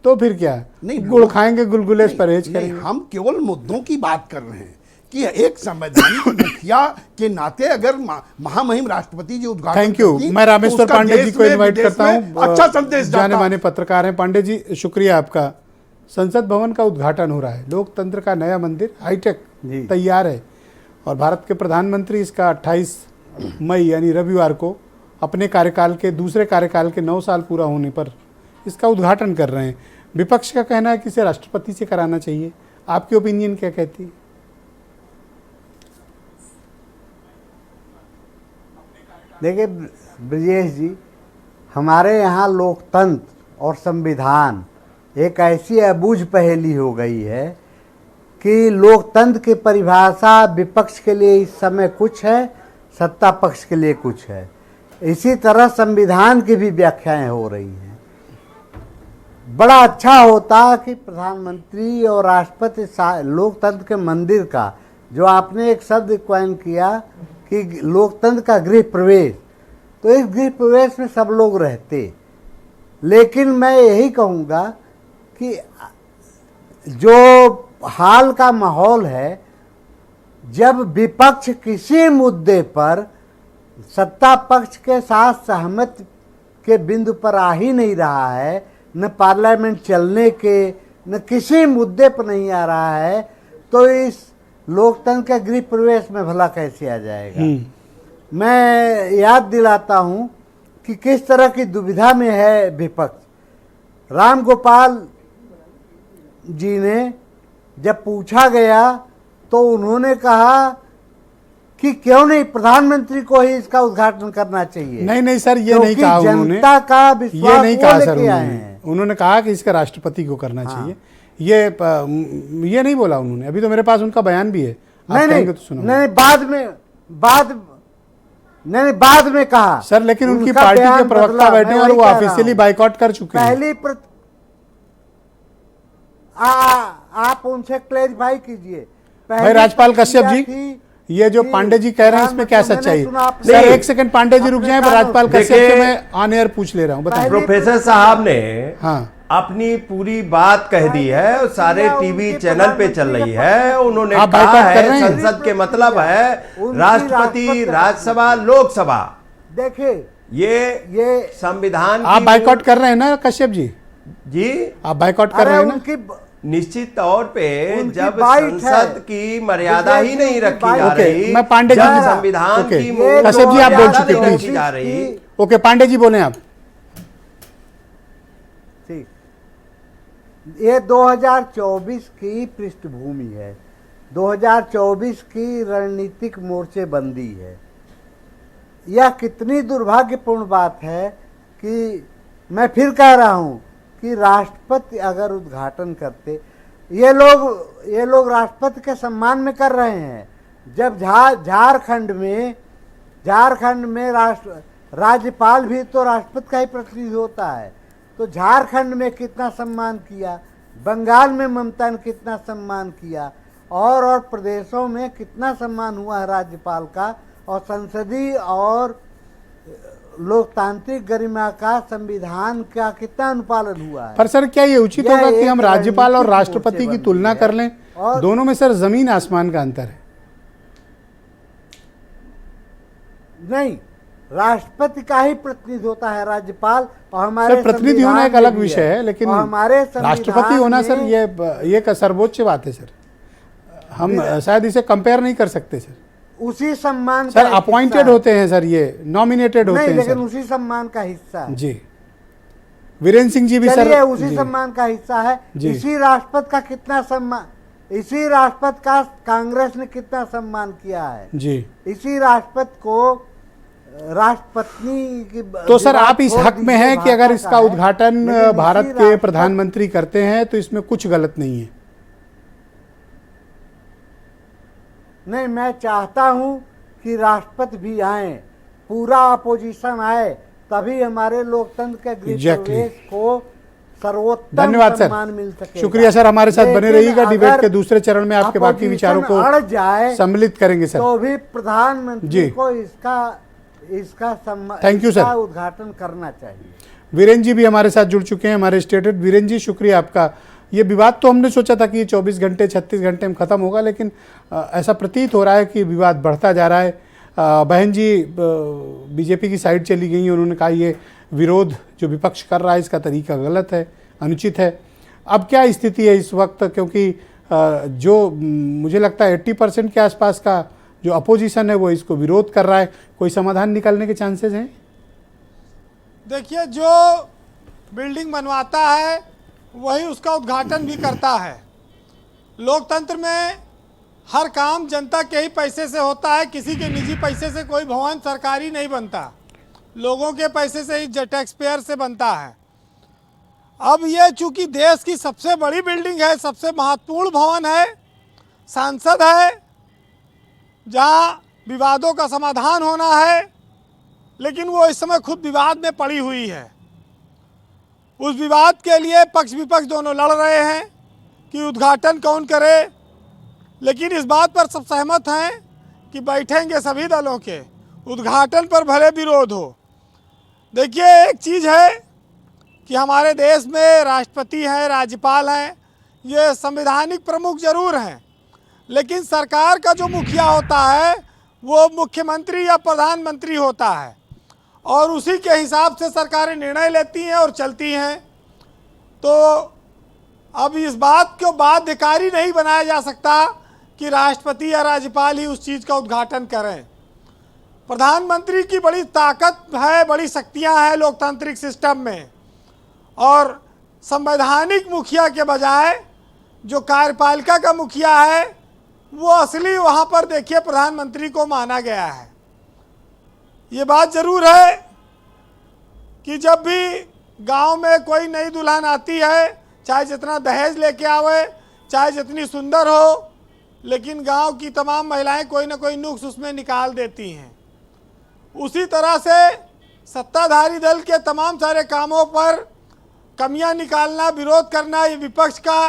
तो फिर क्या? नहीं, गुड़ खाएंगे, गुलगुले से परहेज नहीं, करेंगे। हम केवल मुद्दों की बात कर रहे हैं कि एक संवैधानिक मुखिया के नाते अगर महामहिम राष्ट्रपति जी उद्घाटन थैंक यू। करती, मैं तो रामेश्वर उसका पांडे जी देश को में, इनवाइट विदेश करता में हूँ। अच्छा संदेश जाने जाता। माने पत्रकार हैं। पांडे जी, शुक्रिया आपका। संसद भवन का उद्घाटन हो रहा है, लोकतंत्र का नया मंदिर हाईटेक तैयार है, और भारत के प्रधानमंत्री इसका 28 मई यानी रविवार को अपने कार्यकाल के दूसरे कार्यकाल के 9 साल पूरा होने पर इसका उद्घाटन कर रहे हैं। विपक्ष का कहना है कि इसे राष्ट्रपति से कराना चाहिए। आपकी ओपिनियन क्या कहती है? देखिए ब्रजेश जी, हमारे यहाँ लोकतंत्र और संविधान एक ऐसी अबूझ पहेली हो गई है कि लोकतंत्र की परिभाषा विपक्ष के लिए इस समय कुछ है, सत्ता पक्ष के लिए कुछ है। इसी तरह संविधान की भी व्याख्याएं हो रही हैं। बड़ा अच्छा होता कि प्रधानमंत्री और राष्ट्रपति लोकतंत्र के मंदिर का, जो आपने एक शब्द क्वाइन किया कि लोकतंत्र का गृह प्रवेश, तो इस गृह प्रवेश में सब लोग रहते। लेकिन मैं यही कहूँगा कि जो हाल का माहौल है, जब विपक्ष किसी मुद्दे पर सत्ता पक्ष के साथ सहमत के बिंदु पर आ ही नहीं रहा है, न पार्लियामेंट चलने के, न किसी मुद्दे पर नहीं आ रहा है, तो इस लोकतंत्र के गृह प्रवेश में भला कैसे आ जाएगा? मैं याद दिलाता हूं कि किस तरह की दुविधा में है विपक्ष। राम गोपाल जी ने जब पूछा गया तो उन्होंने कहा कि क्यों नहीं प्रधानमंत्री को ही इसका उद्घाटन करना चाहिए। नहीं नहीं सर, ये नहीं कहा उन्होंने, जनता का ये विश्वास नहीं वो कहा सर लेके आए उन्होंने। हैं। उन्होंने कहा कि इसका राष्ट्रपति को करना चाहिए। ये नहीं बोला उन्होंने। अभी तो मेरे पास उनका बयान भी है, आप कहेंगे तो सुनो। नहीं, बाद में कहा सर, लेकिन उनकी उनका पार्टी के बयान प्रवक्ता बदला, बैठे मैं हैं और वही वो कह रहा ऑफिशियली हूं। बाइकआउट कर चुके हैं। आप उनसे क्लैरिफाई कीजिए। भाई राजपाल कश्यप जी, ये जो पांडे जी कह रहे हैं इसमें क्या सच्चाई है? सर एक सेकंड पांडे जी रुक जाएं, पर राजपाल कश्यप से मैं ऑन एयर पूछ ले रहा हूं, बताएं। प्रोफेसर साहब ने हाँ अपनी पूरी बात कह दी है और सारे टीवी चैनल पे चल रही है। उन्होंने आप कहा बाइकआउट कर है रहे हैं? संसद के मतलब है राष्ट्रपति, राज्यसभा, लोकसभा। देखिए ये संविधान आप बाइकआउट कर रहे हैं ना कश्यप जी? जी आप बाइकआउट कर रहे हैं ना? उनकी निश्चित तौर पे उनकी जब बाइट है। संसद की मर्यादा ही नहीं रखी जा ओके, रही, मैं पांडे जी जब की- संविधान ओके, की कश्यप जी आप बोल मर्यादा चुके, नहीं प्लीज। रखी जा रही। ओके पांडे जी बोले आप। ठीक। ये 2024 की पृष्ठभूमि है, 2024 की रणनीतिक मोर्चेबंदी है। यह कितनी दुर्भाग्यपूर्ण बात है कि मैं फिर कह रहा हूं कि राष्ट्रपति अगर उद्घाटन करते, ये लोग राष्ट्रपति के सम्मान में कर रहे हैं। जब झारखंड में राज्यपाल भी तो राष्ट्रपति का ही प्रतिनिधि होता है, तो झारखंड में कितना सम्मान किया, बंगाल में ममता ने कितना सम्मान किया, और प्रदेशों में कितना सम्मान हुआ है राज्यपाल का, और संसदीय और लोकतांत्रिक गरिमा का, संविधान का कितना अनुपालन हुआ है। पर सर क्या ये उचित होगा कि हम राज्यपाल और राष्ट्रपति की तुलना कर लें? दोनों में सर जमीन आसमान का अंतर है। नहीं, राष्ट्रपति का ही प्रतिनिधि होता है राज्यपाल, और हमारे प्रतिनिधि होना एक अलग विषय है, लेकिन हमारे राष्ट्रपति होना सर ये सर्वोच्च बात है सर। हम शायद इसे कंपेयर नहीं कर सकते सर। उसी सम्मान सर अपॉइंटेड होते हैं सर, ये नॉमिनेटेड होते हैं लेकिन सर। उसी सम्मान का हिस्सा है जी। वीरेंद्र सिंह जी भी सर उसी सम्मान का हिस्सा है। इसी राष्ट्रपति का कितना सम्मान, इसी राष्ट्रपति का कांग्रेस ने कितना सम्मान किया है जी। इसी राष्ट्रपति को राष्ट्रपत्नी की। तो सर आप इस हक में हैं कि अगर इसका उद्घाटन भारत के प्रधानमंत्री करते हैं तो इसमें कुछ गलत नहीं है? नहीं, मैं चाहता हूं कि राष्ट्रपति भी आए, पूरा अपोजिशन आए, तभी हमारे लोकतंत्र के गृह प्रवेश को सर्वोत्तम धन्यवाद सम्मान मिल सकेगा। शुक्रिया सर, हमारे साथ बने रहिएगा। डिबेट के दूसरे चरण में आपके बाकी विचारों को अड़ जाए सम्मिलित करेंगे सर। तो भी प्रधानमंत्री को इसका थैंक यू सर, उद्घाटन करना चाहिए। वीरेंद्र जी भी हमारे साथ जुड़ चुके हैं, हमारे स्टेटेड। वीरेंद्र जी शुक्रिया आपका। ये विवाद तो हमने सोचा था कि ये 24 घंटे 36 घंटे में ख़त्म होगा, लेकिन ऐसा प्रतीत हो रहा है कि विवाद बढ़ता जा रहा है। बहन जी बीजेपी की साइड चली गई, उन्होंने कहा ये विरोध जो विपक्ष कर रहा है इसका तरीका गलत है, अनुचित है। अब क्या स्थिति है इस वक्त, क्योंकि जो मुझे लगता है 80% के आसपास का जो अपोजिशन है वो इसको विरोध कर रहा है, कोई समाधान निकालने के चांसेस हैं? देखिए, जो बिल्डिंग बनवाता है वही उसका उद्घाटन भी करता है। लोकतंत्र में हर काम जनता के ही पैसे से होता है, किसी के निजी पैसे से कोई भवन सरकारी नहीं बनता, लोगों के पैसे से ही टैक्स पेयर से बनता है। अब ये चूंकि देश की सबसे बड़ी बिल्डिंग है, सबसे महत्वपूर्ण भवन है, संसद है, जहाँ विवादों का समाधान होना है, लेकिन वो इस समय खुद विवाद में पड़ी हुई है। उस विवाद के लिए पक्ष विपक्ष दोनों लड़ रहे हैं कि उद्घाटन कौन करे, लेकिन इस बात पर सब सहमत हैं कि बैठेंगे सभी दलों के, उद्घाटन पर भले विरोध हो। देखिए, एक चीज़ है कि हमारे देश में राष्ट्रपति हैं, राज्यपाल हैं, ये संवैधानिक प्रमुख जरूर हैं, लेकिन सरकार का जो मुखिया होता है वो मुख्यमंत्री या प्रधानमंत्री होता है, और उसी के हिसाब से सरकारें निर्णय लेती हैं और चलती हैं। तो अब इस बात को बाध्यकारी नहीं बनाया जा सकता कि राष्ट्रपति या राज्यपाल ही उस चीज़ का उद्घाटन करें। प्रधानमंत्री की बड़ी ताकत है, बड़ी शक्तियां हैं लोकतांत्रिक सिस्टम में, और संवैधानिक मुखिया के बजाय जो कार्यपालिका का मुखिया है वो असली वहाँ पर देखिए प्रधानमंत्री को माना गया है। ये बात जरूर है कि जब भी गांव में कोई नई दुल्हन आती है, चाहे जितना दहेज लेके आवे, चाहे जितनी सुंदर हो, लेकिन गांव की तमाम महिलाएं कोई ना कोई नुक्स उसमें निकाल देती हैं। उसी तरह से सत्ताधारी दल के तमाम सारे कामों पर कमियां निकालना, विरोध करना, ये विपक्ष का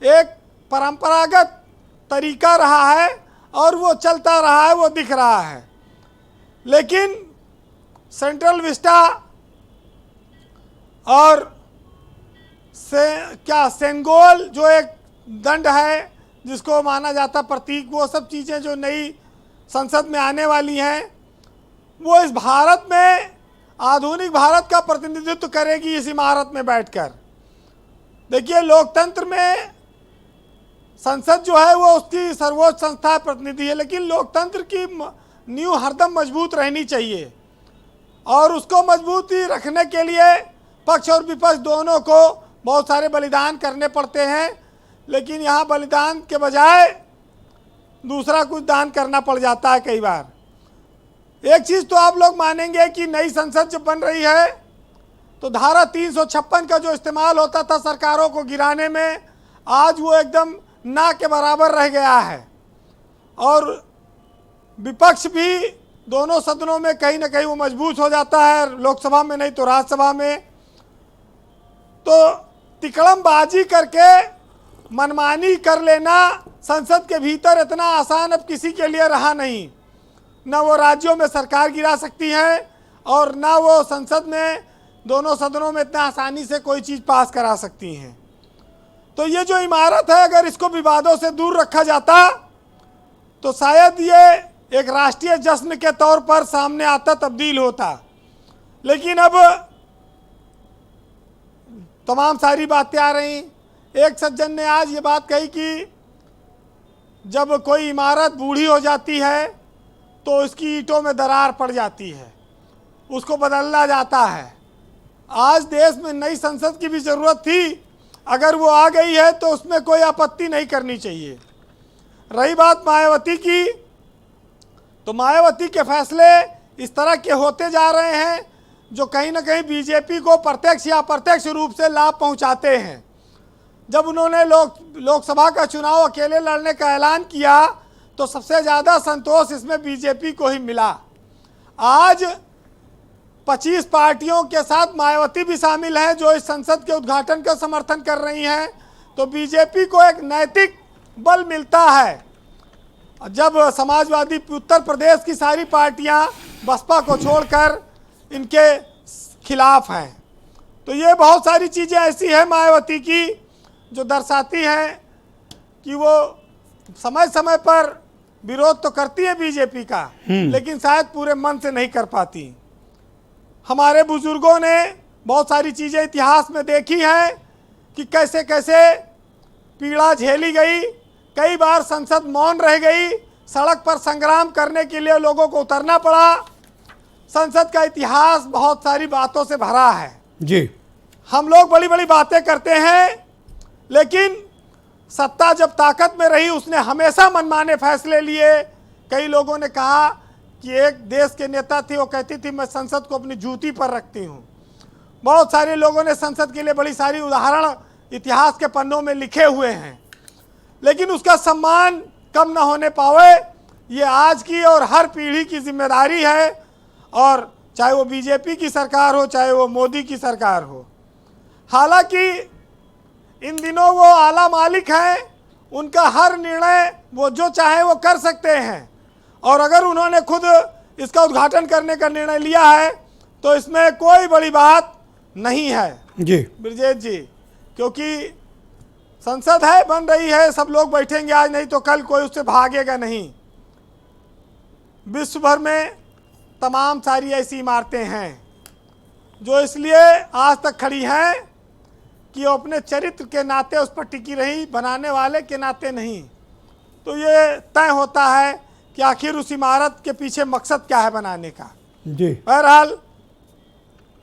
एक परंपरागत तरीका रहा है और वो चलता रहा है, वो दिख रहा है। लेकिन सेंट्रल विस्टा और सेंगोल जो एक दंड है जिसको माना जाता प्रतीक, वो सब चीज़ें जो नई संसद में आने वाली हैं वो इस भारत में आधुनिक भारत का प्रतिनिधित्व करेगी इस इमारत में बैठकर। देखिए, लोकतंत्र में संसद जो है वो उसकी सर्वोच्च संस्था प्रतिनिधि है, लेकिन लोकतंत्र की नींव हरदम मजबूत रहनी चाहिए, और उसको मजबूती रखने के लिए पक्ष और विपक्ष दोनों को बहुत सारे बलिदान करने पड़ते हैं, लेकिन यहाँ बलिदान के बजाय दूसरा कुछ दान करना पड़ जाता है कई बार। एक चीज़ तो आप लोग मानेंगे कि नई संसद जब बन रही है तो धारा 356 का जो इस्तेमाल होता था सरकारों को गिराने में, आज वो एकदम ना के बराबर रह गया है। और विपक्ष भी दोनों सदनों में कहीं ना कहीं वो मजबूत हो जाता है, लोकसभा में नहीं तो राज्यसभा में। तो तिकड़मबाजी करके मनमानी कर लेना संसद के भीतर इतना आसान अब किसी के लिए रहा नहीं। न वो राज्यों में सरकार गिरा सकती हैं और न वो संसद में दोनों सदनों में इतना आसानी से कोई चीज़ पास करा सकती हैं। तो ये जो इमारत है, अगर इसको विवादों से दूर रखा जाता तो शायद ये एक राष्ट्रीय जश्न के तौर पर सामने आता, तब्दील होता। लेकिन अब तमाम सारी बातें आ रही। एक सज्जन ने आज ये बात कही कि जब कोई इमारत बूढ़ी हो जाती है तो उसकी ईंटों में दरार पड़ जाती है, उसको बदलना जाता है। आज देश में नई संसद की भी ज़रूरत थी, अगर वो आ गई है तो उसमें कोई आपत्ति नहीं करनी चाहिए। रही बात मायावती की, तो मायावती के फैसले इस तरह के होते जा रहे हैं जो कहीं ना कहीं बीजेपी को प्रत्यक्ष या अप्रत्यक्ष रूप से लाभ पहुंचाते हैं। जब उन्होंने लोकसभा का चुनाव अकेले लड़ने का ऐलान किया तो सबसे ज़्यादा संतोष इसमें बीजेपी को ही मिला। आज 25 पार्टियों के साथ मायावती भी शामिल हैं जो इस संसद के उद्घाटन का समर्थन कर रही हैं, तो बीजेपी को एक नैतिक बल मिलता है। जब समाजवादी उत्तर प्रदेश की सारी पार्टियां बसपा को छोड़कर इनके खिलाफ हैं, तो ये बहुत सारी चीज़ें ऐसी हैं मायावती की जो दर्शाती हैं कि वो समय समय पर विरोध तो करती है बीजेपी का, लेकिन शायद पूरे मन से नहीं कर पाती। हमारे बुजुर्गों ने बहुत सारी चीज़ें इतिहास में देखी हैं कि कैसे कैसे पीड़ा झेली गई। कई बार संसद मौन रह गई, सड़क पर संग्राम करने के लिए लोगों को उतरना पड़ा। संसद का इतिहास बहुत सारी बातों से भरा है जी। हम लोग बड़ी बड़ी बातें करते हैं, लेकिन सत्ता जब ताकत में रही उसने हमेशा मनमाने फैसले लिए। कई लोगों ने कहा कि एक देश के नेता थी, वो कहती थी मैं संसद को अपनी जूती पर रखती हूँ। बहुत सारे लोगों ने संसद के लिए बड़ी सारी उदाहरण इतिहास के पन्नों में लिखे हुए हैं, लेकिन उसका सम्मान कम न होने पावे, ये आज की और हर पीढ़ी की जिम्मेदारी है। और चाहे वो बीजेपी की सरकार हो, चाहे वो मोदी की सरकार हो। हालांकि इन दिनों वो आला मालिक हैं, उनका हर निर्णय वो जो चाहे वो कर सकते हैं, और अगर उन्होंने खुद इसका उद्घाटन करने का निर्णय लिया है तो इसमें कोई बड़ी बात नहीं है जी ब्रजेश जी, क्योंकि संसद है, बन रही है, सब लोग बैठेंगे आज, नहीं तो कल कोई उससे भागेगा नहीं। विश्व भर में तमाम सारी ऐसी इमारतें हैं जो इसलिए आज तक खड़ी हैं कि वो अपने चरित्र के नाते उस पर टिकी रही, बनाने वाले के नाते नहीं। तो ये तय होता है कि आखिर उस इमारत के पीछे मकसद क्या है बनाने का। जी बहरहाल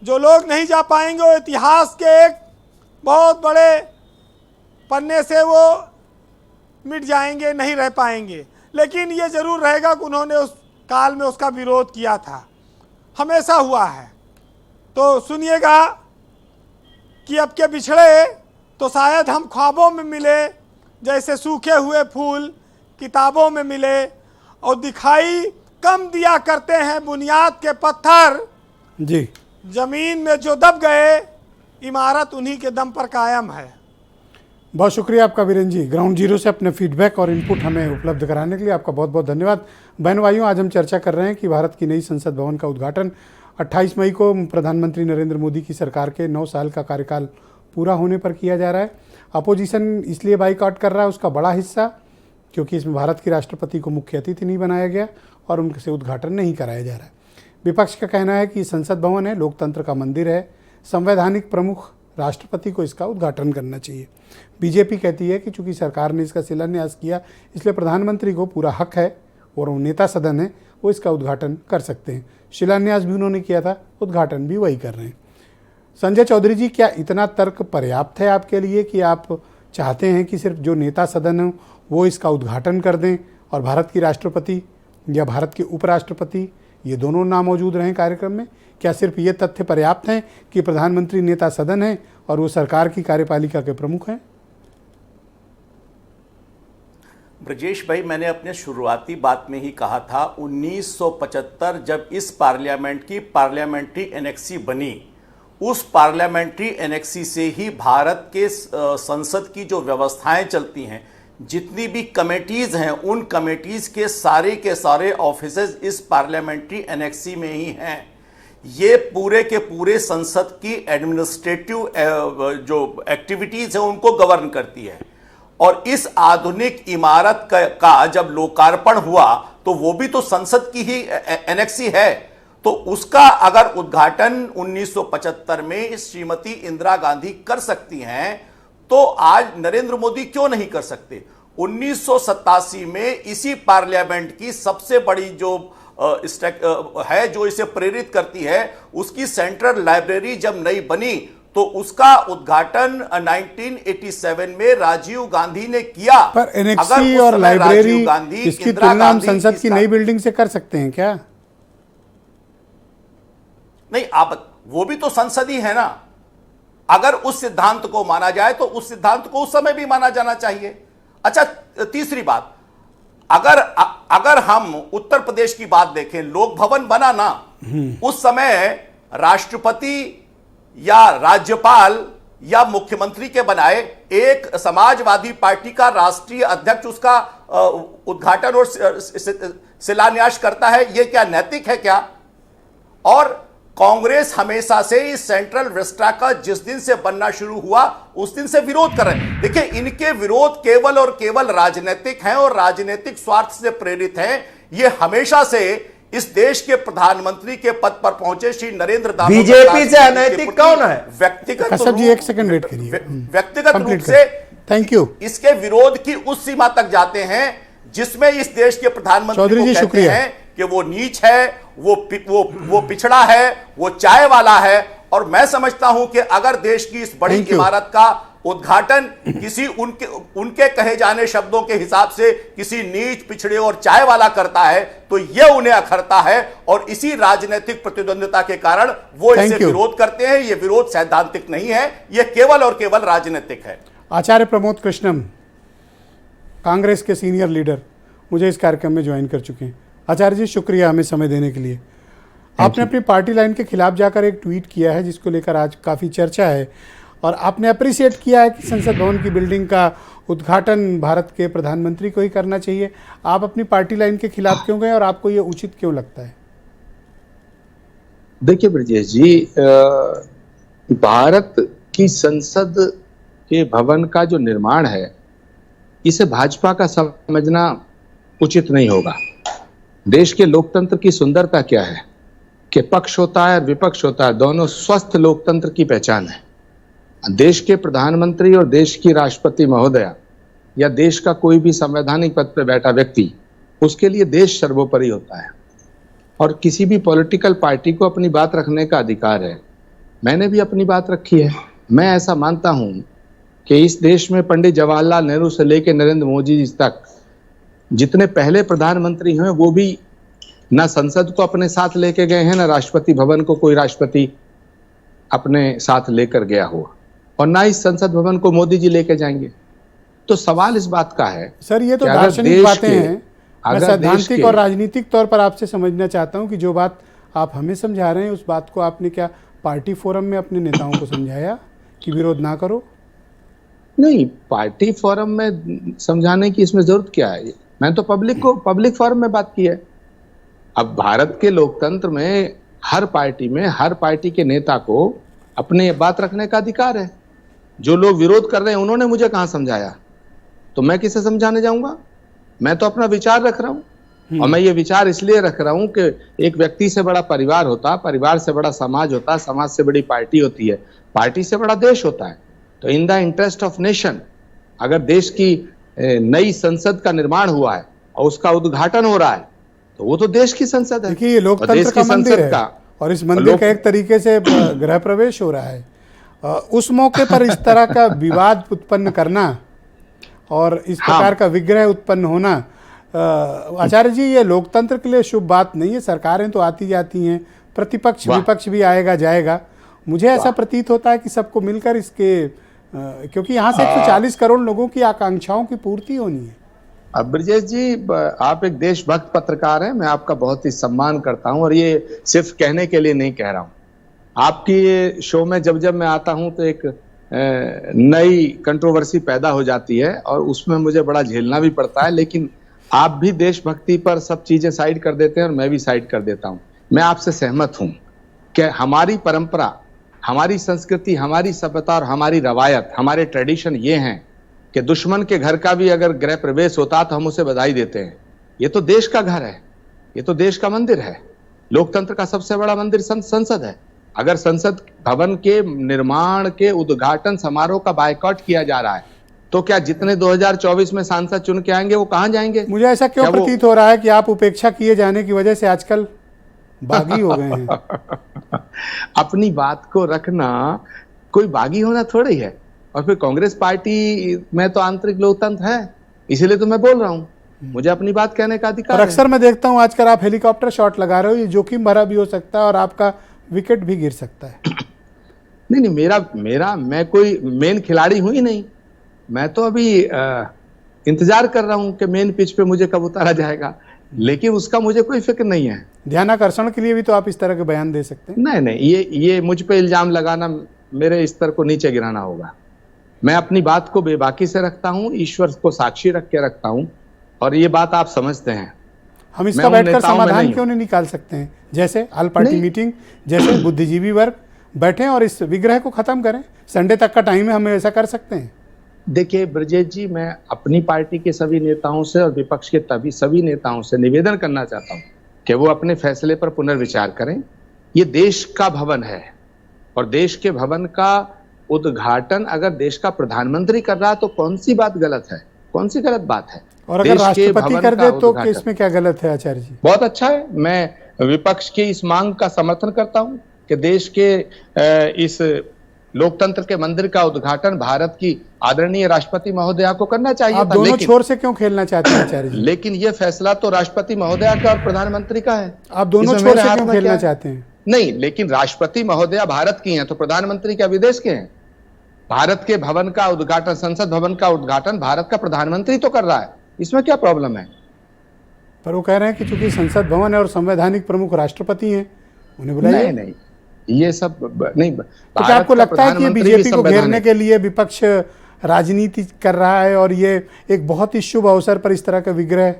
जो लोग नहीं जा पाएंगे वो इतिहास के एक बहुत बड़े पन्ने से वो मिट जाएंगे, नहीं रह पाएंगे। लेकिन ये ज़रूर रहेगा कि उन्होंने उस काल में उसका विरोध किया था, हमेशा हुआ है। तो सुनिएगा कि अब के बिछड़े तो शायद हम ख्वाबों में मिले, जैसे सूखे हुए फूल किताबों में मिले, और दिखाई कम दिया करते हैं बुनियाद के पत्थर। जी जमीन में जो दब गए, इमारत उन्हीं के दम पर कायम है। बहुत शुक्रिया आपका वीरेंद्र जी, ग्राउंड जीरो से अपने फीडबैक और इनपुट हमें उपलब्ध कराने के लिए आपका बहुत बहुत धन्यवाद। बहन भाइयों, आज हम चर्चा कर रहे हैं कि भारत की नई संसद भवन का उद्घाटन 28 मई को प्रधानमंत्री नरेंद्र मोदी की सरकार के 9 साल का कार्यकाल पूरा होने पर किया जा रहा है। अपोजिशन इसलिए बाइकआउट कर रहा है, उसका बड़ा हिस्सा, क्योंकि इसमें भारत के राष्ट्रपति को मुख्य अतिथि नहीं बनाया गया और उनसे उद्घाटन नहीं कराया जा रहा है। विपक्ष का कहना है कि संसद भवन है, लोकतंत्र का मंदिर है, संवैधानिक प्रमुख राष्ट्रपति को इसका उद्घाटन करना चाहिए। बीजेपी कहती है कि चूंकि सरकार ने इसका शिलान्यास किया, इसलिए प्रधानमंत्री को पूरा हक है और वो नेता सदन है, वो इसका उद्घाटन कर सकते हैं। शिलान्यास भी उन्होंने किया था, उद्घाटन भी वही कर रहे हैं। संजय चौधरी जी, क्या इतना तर्क पर्याप्त है आपके लिए कि आप चाहते हैं कि सिर्फ जो नेता सदन हो वो इसका उद्घाटन कर दें और भारत की राष्ट्रपति या भारत के उपराष्ट्रपति ये दोनों ना मौजूद रहें कार्यक्रम में? क्या सिर्फ ये तथ्य पर्याप्त हैं कि प्रधानमंत्री नेता सदन है और वो सरकार की कार्यपालिका के प्रमुख हैं? ब्रजेश भाई, मैंने अपने शुरुआती बात में ही कहा था 1975 जब इस पार्लियामेंट की पार्लियामेंट्री एनेक्सी बनी, उस पार्लियामेंट्री एनेक्सी से ही भारत के संसद की जो व्यवस्थाएं चलती हैं, जितनी भी कमेटीज हैं, उन कमेटीज के सारे ऑफिसेज इस पार्लियामेंट्री एनेक्सी में ही हैं। ये पूरे के पूरे संसद की एडमिनिस्ट्रेटिव जो एक्टिविटीज हैं उनको गवर्न करती है। और इस आधुनिक इमारत का जब लोकार्पण हुआ तो वो भी तो संसद की ही एनेक्सी है। तो उसका अगर उद्घाटन 1975 में श्रीमती इंदिरा गांधी कर सकती हैं तो आज नरेंद्र मोदी क्यों नहीं कर सकते? 1987 में इसी पार्लियामेंट की सबसे बड़ी जो है जो इसे प्रेरित करती है, उसकी सेंट्रल लाइब्रेरी जब नई बनी तो उसका उद्घाटन 1987 में राजीव गांधी ने किया। पर एनेक्सी और लाइब्रेरी इसकी तुलना हम संसद की नई बिल्डिंग से कर सकते हैं क्या? नहीं, आप वो भी तो संसद ही है ना। अगर उस सिद्धांत को माना जाए तो उस सिद्धांत को उस समय भी माना जाना चाहिए। अच्छा, तीसरी बात, अगर हम उत्तर प्रदेश की बात देखें, लोक भवन बना ना, उस समय राष्ट्रपति या राज्यपाल या मुख्यमंत्री के बनाए एक समाजवादी पार्टी का राष्ट्रीय अध्यक्ष उसका उद्घाटन और शिलान्यास करता है। यह क्या नैतिक है क्या? और कांग्रेस हमेशा से इस सेंट्रल विस्टा का जिस दिन से बनना शुरू हुआ उस दिन से विरोध कर रहे हैं। देखिए, इनके विरोध केवल और केवल राजनीतिक हैं और राजनीतिक स्वार्थ से प्रेरित हैं। ये हमेशा से इस देश के प्रधानमंत्री के पद पर पहुंचे श्री नरेंद्र दामोदर बीजेपी से अनैतिक कौन है? व्यक्तिगत रूप से थैंक यू इसके विरोध की उस सीमा तक जाते हैं जिसमें इस देश के प्रधानमंत्री को कहते हैं कि वो नीच है, वो पिछड़ा है, वो चाय वाला है। और मैं समझता हूं कि अगर देश की इस बड़ी इमारत का उद्घाटन किसी उनके कहे जाने शब्दों के हिसाब से किसी नीच, पिछड़े और चाय वाला करता है तो यह उन्हें अखरता है और इसी राजनीतिक प्रतिद्वंदिता के कारण वो इससे विरोध करते हैं। यह विरोध सैद्धांतिक नहीं है, यह केवल और केवल राजनीतिक है। आचार्य प्रमोद कृष्णम, कांग्रेस के सीनियर लीडर, मुझे इस कार्यक्रम में ज्वाइन कर चुके हैं। आचार्य जी, शुक्रिया हमें समय देने के लिए। आपने अपनी पार्टी लाइन के खिलाफ जाकर एक ट्वीट किया है जिसको लेकर आज काफ़ी चर्चा है और आपने अप्रिशिएट किया है कि संसद भवन की बिल्डिंग का उद्घाटन भारत के प्रधानमंत्री को ही करना चाहिए। आप अपनी पार्टी लाइन के खिलाफ क्यों गए और आपको ये उचित क्यों लगता है? देखिए ब्रजेश जी, भारत की संसद के भवन का जो निर्माण है इसे भाजपा का समझना उचित नहीं होगा। देश के लोकतंत्र की सुंदरता क्या है कि पक्ष होता है और विपक्ष होता है, दोनों स्वस्थ लोकतंत्र की पहचान है। देश के प्रधानमंत्री और देश की राष्ट्रपति महोदया या देश का कोई भी संवैधानिक पद पर बैठा व्यक्ति, उसके लिए देश सर्वोपरि होता है और किसी भी पॉलिटिकल पार्टी को अपनी बात रखने का अधिकार है। मैंने भी अपनी बात रखी है। मैं ऐसा मानता हूं कि इस देश में पंडित जवाहरलाल नेहरू से लेकर नरेंद्र मोदी जी तक जितने पहले प्रधानमंत्री हैं वो भी ना संसद को अपने साथ लेके गए हैं, ना राष्ट्रपति भवन को कोई राष्ट्रपति अपने साथ लेकर गया हो और ना इस संसद भवन को मोदी जी लेके जाएंगे। तो सवाल इस बात का है सर, ये तो दार्शनिक बातें हैं। मैं सैद्धांतिक और राजनीतिक तौर पर आपसे समझना चाहता हूं कि जो बात आप हमें समझा रहे हैं उस बात को आपने क्या पार्टी फोरम में अपने नेताओं को समझाया कि विरोध ना करो? नहीं, पार्टी फोरम में समझाने की इसमें जरूरत क्या है? मैं तो पब्लिक फोरम में बात की है। अब भारत के लोकतंत्र में हर पार्टी में हर पार्टी के नेता को अपने बात रखने का अधिकार है। जो लोग विरोध कर रहे हैं उन्होंने मुझे कहां समझाया, तो मैं किसे समझाने जाऊंगा? मैं तो अपना विचार रख रहा हूं और मैं ये विचार इसलिए रख रहा हूं कि एक व्यक्ति से बड़ा परिवार होता, परिवार से बड़ा समाज होता, समाज से बड़ी पार्टी होती है, पार्टी से बड़ा देश होता है। तो in the interest of nation अगर देश की नई संसद का निर्माण हुआ है और उसका उद्घाटन हो रहा है तो वो तो देश की संसद है। देखिए, लोकतंत्र का मंदिर है और इस मंदिर का एक तरीके से गृह प्रवेश हो रहा है। उस मौके पर इस तरह का विवाद उत्पन्न करना और इस प्रकार का विग्रह उत्पन्न होना, आचार्य जी, ये लोकतंत्र के लिए शुभ बात नहीं है। सरकारें तो आती जाती हैं, प्रतिपक्ष विपक्ष भी आएगा जाएगा। मुझे ऐसा प्रतीत होता है कि सबको मिलकर इसके क्योंकि यहाँ से 140 करोड़ लोगों की आकांक्षाओं की पूर्ति होनी है। अब ब्रजेश जी, आप एक देशभक्त पत्रकार हैं, मैं आपका बहुत ही सम्मान करता हूं और ये सिर्फ कहने के लिए नहीं कह रहा हूं। आपकी शो में जब जब मैं आता हूं तो एक नई कंट्रोवर्सी पैदा हो जाती है और उसमें मुझे बड़ा झेलना भी पड़ता है, लेकिन आप भी देशभक्ति पर सब चीजें साइड कर देते हैं और मैं भी साइड कर देता हूं। मैं आपसे सहमत हूं कि हमारी परंपरा, हमारी संस्कृति, हमारी सभ्यता और हमारी रवायत, हमारे ट्रेडिशन ये हैं कि दुश्मन के घर का भी अगर गृह प्रवेश होता तो हम उसे बधाई देते हैं। ये तो देश का घर है, ये तो देश का मंदिर है। लोकतंत्र का सबसे बड़ा मंदिर संसद है। अगर संसद भवन के निर्माण के उद्घाटन समारोह का बायकॉट किया जा रहा है तो क्या जितने 2024 में सांसद चुन के आएंगे वो कहां जाएंगे? मुझे ऐसा क्यों प्रतीत हो रहा है कि आप उपेक्षा किए जाने की वजह से आजकल बागी हो गए हैं? अपनी बात को रखना कोई बागी होना थोड़ी है। और फिर कांग्रेस पार्टी में तो आंतरिक लोकतंत्र है, इसीलिए तो मैं बोल रहा हूं, मुझे अपनी बात कहने का अधिकार है। अक्सर मैं देखता हूं आजकल आप हेलीकॉप्टर शॉट लगा रहे हो, ये जोखिम भरा भी हो सकता है और आपका विकेट भी गिर सकता है। नहीं, मेरा मैं कोई मेन खिलाड़ी हूं ही नहीं। मैं तो अभी इंतजार कर रहा हूं कि मेन पिच पे मुझे कब उतारा जाएगा, लेकिन उसका मुझे कोई फिक्र नहीं है। ध्यानाकर्षण के लिए भी तो आप इस तरह के बयान दे सकते हैं। नहीं, ये मुझ पे इल्जाम लगाना मेरे स्तर को नीचे गिराना होगा। मैं अपनी बात को बेबाकी से रखता हूं, ईश्वर को साक्षी रख के रखता हूं और ये बात आप समझते हैं। हम इसका बैठकर समाधान क्यों नहीं निकाल सकते हैं? जैसे ऑल पार्टी मीटिंग, जैसे बुद्धिजीवी वर्ग बैठें और इस विग्रह को खत्म करें। संडे तक का टाइम है, हम ऐसा कर सकते हैं। देखिए ब्रजेश जी, मैं अपनी पार्टी के सभी नेताओं से और विपक्ष के सभी नेताओं से निवेदन करना चाहता हूं कि वो अपने फैसले पर पुनर्विचार करें। ये देश का भवन है और देश के भवन का उद्घाटन अगर देश का प्रधानमंत्री कर रहा है तो कौन सी बात गलत है? कौन सी गलत बात है? और अगर राष्ट्रपति कर दे तो इसमें क्या गलत है आचार्य जी? बहुत अच्छा है। मैं विपक्ष की इस मांग का समर्थन करता हूं कि देश के इस लोकतंत्र के मंदिर का उद्घाटन भारत की आदरणीय राष्ट्रपति महोदया को करना चाहिए। आप दोनों छोर से क्यों खेलना चाहते हैं आचार्य जी? लेकिन ये फैसला तो राष्ट्रपति महोदया का और प्रधानमंत्री का है। आप दोनों छोर से क्यों खेलना चाहते हैं? नहीं, लेकिन राष्ट्रपति महोदया भारत की हैं तो प्रधानमंत्री क्या विदेश के हैं? भारत के भवन का उद्घाटन, संसद भवन का उद्घाटन भारत का प्रधानमंत्री तो कर रहा है, इसमें क्या प्रॉब्लम है? पर वो कह रहे हैं कि चूंकि संसद भवन है और संवैधानिक प्रमुख राष्ट्रपति हैं, उन्हें बुलाइए। नहीं, ये सब नहीं। तो क्या आपको लगता है कि बीजेपी को घेरने के लिए विपक्ष राजनीति कर रहा है और ये एक बहुत ही शुभ अवसर पर इस तरह का विग्रह?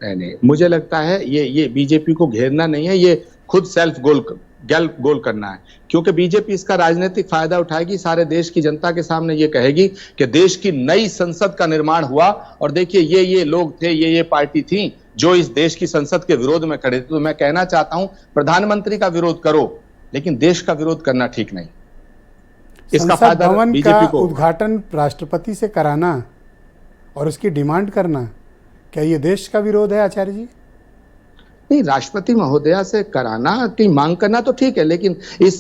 नहीं, मुझे लगता है ये बीजेपी को घेरना नहीं है, ये खुद सेल्फ गोल करना है। क्योंकि बीजेपी इसका राजनीतिक फायदा उठाएगी, सारे देश की जनता के सामने ये कहेगी कि देश की नई संसद का निर्माण हुआ और देखिए ये लोग थे, ये पार्टी थी जो इस देश की संसद के विरोध में खड़े थे। तो मैं कहना चाहता हूं, प्रधानमंत्री का विरोध करो लेकिन देश का विरोध करना ठीक नहीं। इसका फायदा बीजेपी को। उद्घाटन राष्ट्रपति से कराना और उसकी डिमांड करना, क्या ये देश का विरोध है आचार्य जी? नहीं, राष्ट्रपति महोदया से कराना की मांग करना तो ठीक है, लेकिन इस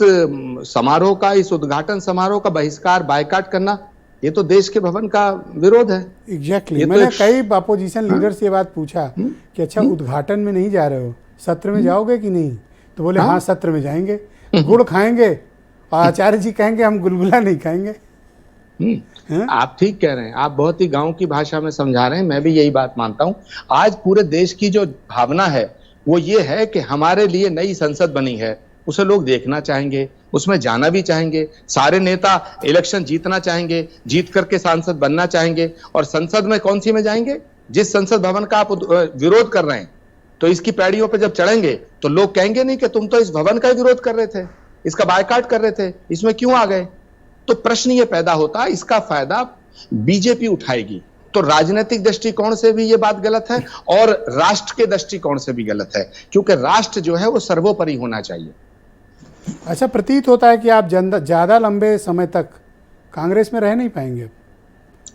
समारोह का, इस उद्घाटन समारोह का बहिष्कार, बायकॉट करना, ये तो देश के भवन का विरोध है। एग्जैक्टली मैंने कई अपोजिशन लीडर से ये बात पूछा कि अच्छा उद्घाटन में नहीं जा रहे हो, सत्र में जाओगे कि नहीं? तो बोले हाँ सत्र में जाएंगे, गुड़ खाएंगे और आचार्य जी कहेंगे हम गुलगुला नहीं खाएंगे। आप ठीक कह रहे हैं, आप बहुत ही गांव की भाषा में समझा रहे हैं, मैं भी यही बात मानता हूं। आज पूरे देश की जो भावना है वो ये है कि हमारे लिए नई संसद बनी है, उसे लोग देखना चाहेंगे, उसमें जाना भी चाहेंगे। सारे नेता इलेक्शन जीतना चाहेंगे, जीत करके सांसद बनना चाहेंगे और संसद में कौन सी में जाएंगे? जिस संसद भवन का आप विरोध कर रहे हैं, तो इसकी पैड़ियों पर जब चढ़ेंगे तो लोग कहेंगे नहीं कि तुम तो इस भवन का विरोध कर रहे थे, इसका बायकॉट कर रहे थे, इसमें क्यों आ गए? तो प्रश्न ये पैदा होता है, इसका फायदा बीजेपी उठाएगी। तो राजनीतिक दृष्टिकोण से भी ये बात गलत है और राष्ट्र के दृष्टिकोण से भी गलत है, क्योंकि राष्ट्र जो है वो सर्वोपरि होना चाहिए। अच्छा, प्रतीत होता है कि आप ज्यादा लंबे समय तक कांग्रेस में रह नहीं पाएंगे।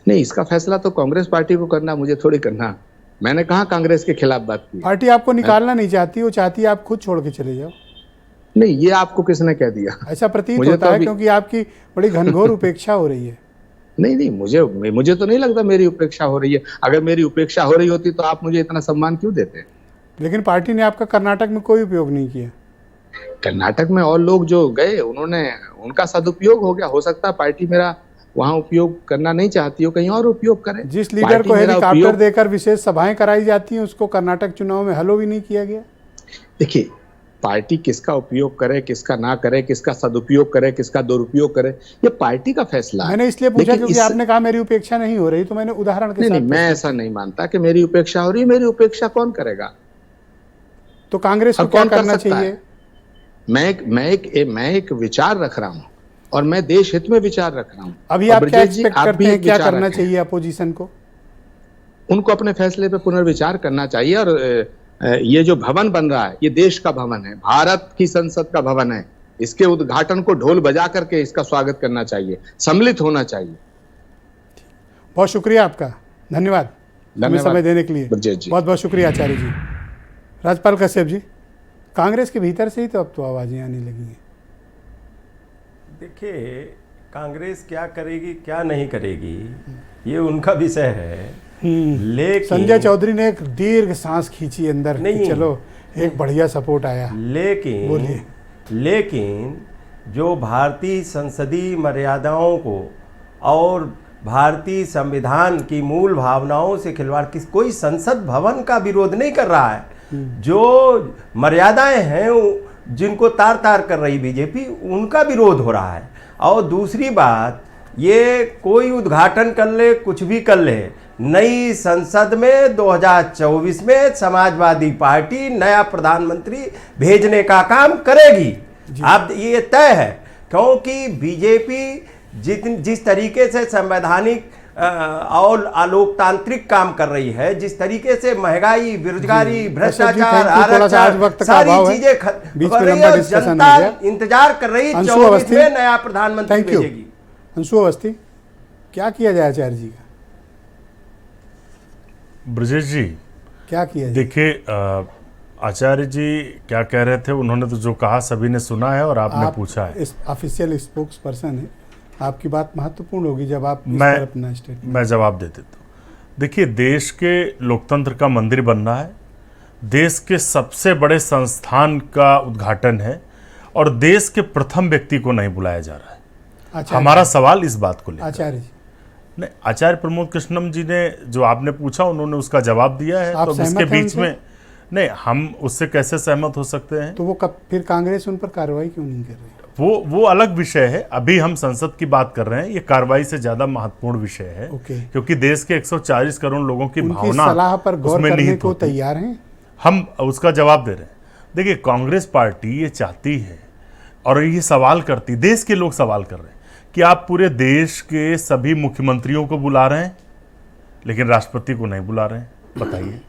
नहीं, इसका फैसला तो कांग्रेस पार्टी को करना, मुझे थोड़ी करना। मैंने कहा कांग्रेस के खिलाफ बात की। पार्टी आपको निकालना नहीं चाहती, वो चाहती है आप खुद छोड़ के चले जाओ। नहीं, ये आपको किसने कह दिया? ऐसा प्रतीत मुझे होता तो है अभी- क्योंकि आपकी बड़ी घनघोर उपेक्षा हो रही है। नहीं, मुझे तो नहीं लगता मेरी उपेक्षा हो रही है। अगर मेरी उपेक्षा हो रही होती तो आप मुझे इतना सम्मान क्यों देते? लेकिन पार्टी ने आपका कर्नाटक में कोई उपयोग नहीं किया। कर्नाटक में और लोग जो गए उन्होंने, उनका सदुपयोग हो गया। हो सकता है पार्टी मेरा वहां उपयोग करना नहीं चाहती हो, कहीं और उपयोग करे। जिस लीडर पार्टी को मेरा हेलीकॉप्टर उपयोग- देकर विशेष सभाएं कराई जाती हैं उसको कर्नाटक चुनाव में हलो भी नहीं किया गया। देखिए, पार्टी किसका उपयोग करे, किसका ना करे, किसका सदुपयोग करे, किसका दुरुपयोग करे, ये पार्टी का फैसला है। मैंने इसलिए पूछा लेकिन क्योंकि आपने कहा मेरी उपेक्षा नहीं हो रही, तो मैंने उदाहरण के नहीं, साथ मैं ऐसा नहीं मानता कि मेरी उपेक्षा हो रही है। मेरी उपेक्षा कौन करेगा? तो कांग्रेस को और क्या कौन कर करना सकता चाहिए? है? मैं एक विचार रख रहा हूं और मैं देश हित में विचार रख रहा हूं। अभी और आप क्या ब्रजेश जी, एक्सपेक्ट आप करते भी हैं, एक क्या विचार करना रखें। चाहिए अपोजिशन को? उनको अपने फैसले पे पुनर्विचार करना चाहिए। और ये जो भवन बन रहा है, ये देश का भवन है, भारत की संसद का भवन है। इसके उद्घाटन को ढोल बजा करके इसका स्वागत करना चाहिए, सम्मिलित होना चाहिए। बहुत शुक्रिया आपका, धन्यवाद हमें धन्यवाद समय देने के लिए। ब्रजेश जी। बहुत बहुत शुक्रिया आचार्य जी। राजपाल कश्यप जी, कांग्रेस के भीतर से ही तो अब तो आवाजें आने लगी हैं। देखिए, कांग्रेस क्या करेगी क्या नहीं करेगी ये उनका विषय है, लेकिन संजय चौधरी ने एक दीर्घ सांस खींची अंदर कि नहीं। चलो एक बढ़िया सपोर्ट आया। बोलिए। लेकिन जो भारतीय संसदीय मर्यादाओं को और भारतीय संविधान की मूल भावनाओं से खिलवाड़, कोई संसद भवन का विरोध नहीं कर रहा है। जो मर्यादाएं हैं जिनको तार तार कर रही बीजेपी, उनका विरोध हो रहा है। और दूसरी बात, ये कोई उद्घाटन कर ले, कुछ भी कर ले, नई संसद में 2024 में समाजवादी पार्टी नया प्रधानमंत्री भेजने का काम करेगी। अब ये तय है, क्योंकि बीजेपी जिस तरीके से संवैधानिक और अलोकतांत्रिक काम कर रही है, जिस तरीके से महंगाई, बेरोजगारी, भ्रष्टाचार, आरक्षण, सारी चीजें हो रही है, जनता इंतजार कर रही है 24 में नया प्रधानमंत्री भेजेगी। अंशु अवस्थी, क्या किया जाए आचार्य जी का? ब्रजेश जी, क्या किया जाए? देखिए, आचार्य जी क्या कह रहे थे, उन्होंने तो जो कहा सभी ने सुना है और आपने पूछा है। ऑफिशियल स्पोक्स पर्सन है, आपकी बात महत्वपूर्ण होगी जब आप इस पर अपना स्टेटमेंट। मैं जवाब दे देता हूँ। देखिए, देश के लोकतंत्र का मंदिर बन रहा है, देश के सबसे बड़े संस्थान का उद्घाटन है और देश के प्रथम व्यक्ति को नहीं बुलाया जा रहा है। हमारा सवाल इस बात को लेकर। आचार्य जी नहीं, आचार्य प्रमोद कृष्णम जी ने जो आपने पूछा उन्होंने उसका जवाब दिया है। तो इसके बीच में नहीं, हम उससे कैसे सहमत हो सकते हैं? तो वो कब फिर कांग्रेस उन पर कार्रवाई क्यों नहीं कर रही? वो अलग विषय है। अभी हम संसद की बात कर रहे हैं, ये कार्रवाई से ज्यादा महत्वपूर्ण विषय है। क्योंकि देश के 140 करोड़ लोगों की भावना सलाह पर गौर करने को तैयार हैं। हम उसका जवाब दे रहे हैं। देखिए, कांग्रेस पार्टी ये चाहती है और ये सवाल करती, देश के लोग सवाल कर रहे हैं कि आप पूरे देश के सभी मुख्यमंत्रियों को बुला रहे हैं लेकिन राष्ट्रपति को नहीं बुला रहे हैं। बताइए,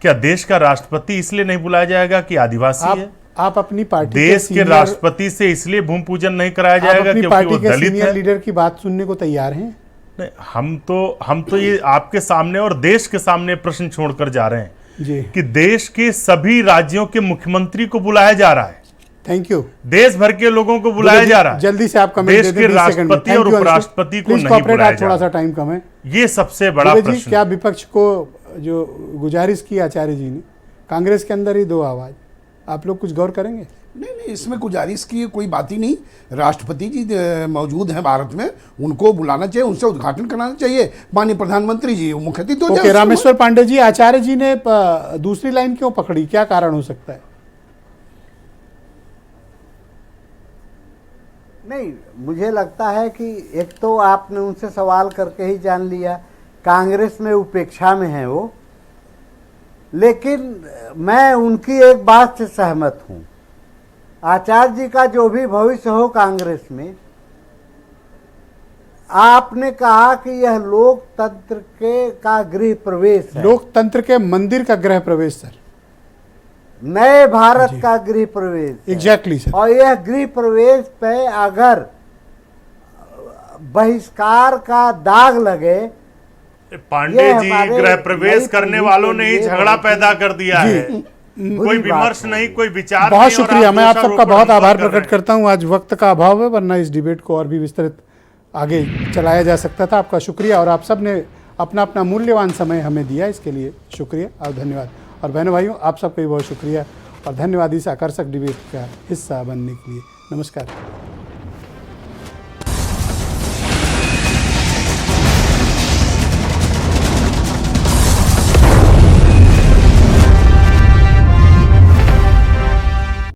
क्या देश का राष्ट्रपति इसलिए नहीं बुलाया जाएगा कि आदिवासी है? आप अपनी पार्टी देश के राष्ट्रपति से इसलिए भूमि पूजन नहीं कराया जाएगा क्योंकि वो दलित है? लीडर की बात सुनने को तैयार हैं? नहीं, हम तो ये आपके सामने और देश के सामने प्रश्न छोड़कर जा रहे हैं जी कि देश के सभी राज्यों के मुख्यमंत्री को बुलाया जा रहा है। Thank you. देश भर के लोगों को बुलाया जा रहा है। जल्दी से आप कमेंट देश के राष्ट्रपति और उपराष्ट्रपति को नहीं बुलाया जा रहा। थोड़ा सा टाइम कम है, ये सबसे बड़ा प्रश्न। क्या विपक्ष को जो गुजारिश की आचार्य जी ने, कांग्रेस के अंदर ही दो आवाज, आप लोग कुछ गौर करेंगे? नहीं, इसमें गुजारिश की कोई बात ही नहीं। राष्ट्रपति जी मौजूद हैं भारत में, उनको बुलाना चाहिए, उनसे उद्घाटन कराना चाहिए। माननीय प्रधानमंत्री जी मुख्य अतिथि हो जाए। रामेश्वर पांडे जी, आचार्य जी ने दूसरी लाइन क्यों पकड़ी, क्या कारण हो सकता है? नहीं, मुझे लगता है कि एक तो आपने उनसे सवाल करके ही जान लिया, कांग्रेस में उपेक्षा में है वो। लेकिन मैं उनकी एक बात से सहमत हूँ, आचार्य जी का जो भी भविष्य हो कांग्रेस में, आपने कहा कि यह लोकतंत्र का गृह प्रवेश है। लोकतंत्र के मंदिर का गृह प्रवेश सर, नए भारत का गृह प्रवेश। Exactly sir. और यह गृह प्रवेश पे अगर बहिष्कार का दाग लगे, पांडे जी, गृह प्रवेश करने वालों ने ही झगड़ा पैदा कर दिया है। कोई विमर्श नहीं, कोई विचार बहुत नहीं, और शुक्रिया, आप मैं आप सबका दोषारोपण बहुत हम पर आभार कर रहे प्रकट हैं। करता हूं। आज वक्त का अभाव है, वरना इस डिबेट को और भी विस्तृत आगे चलाया जा सकता था। आपका शुक्रिया, और आप सब ने अपना अपना मूल्यवान समय हमें दिया, इसके लिए शुक्रिया और धन्यवाद। और बहनों भाइयों, आप सबका भी बहुत शुक्रिया और धन्यवाद इस आकर्षक डिबेट का हिस्सा बनने के लिए। नमस्कार।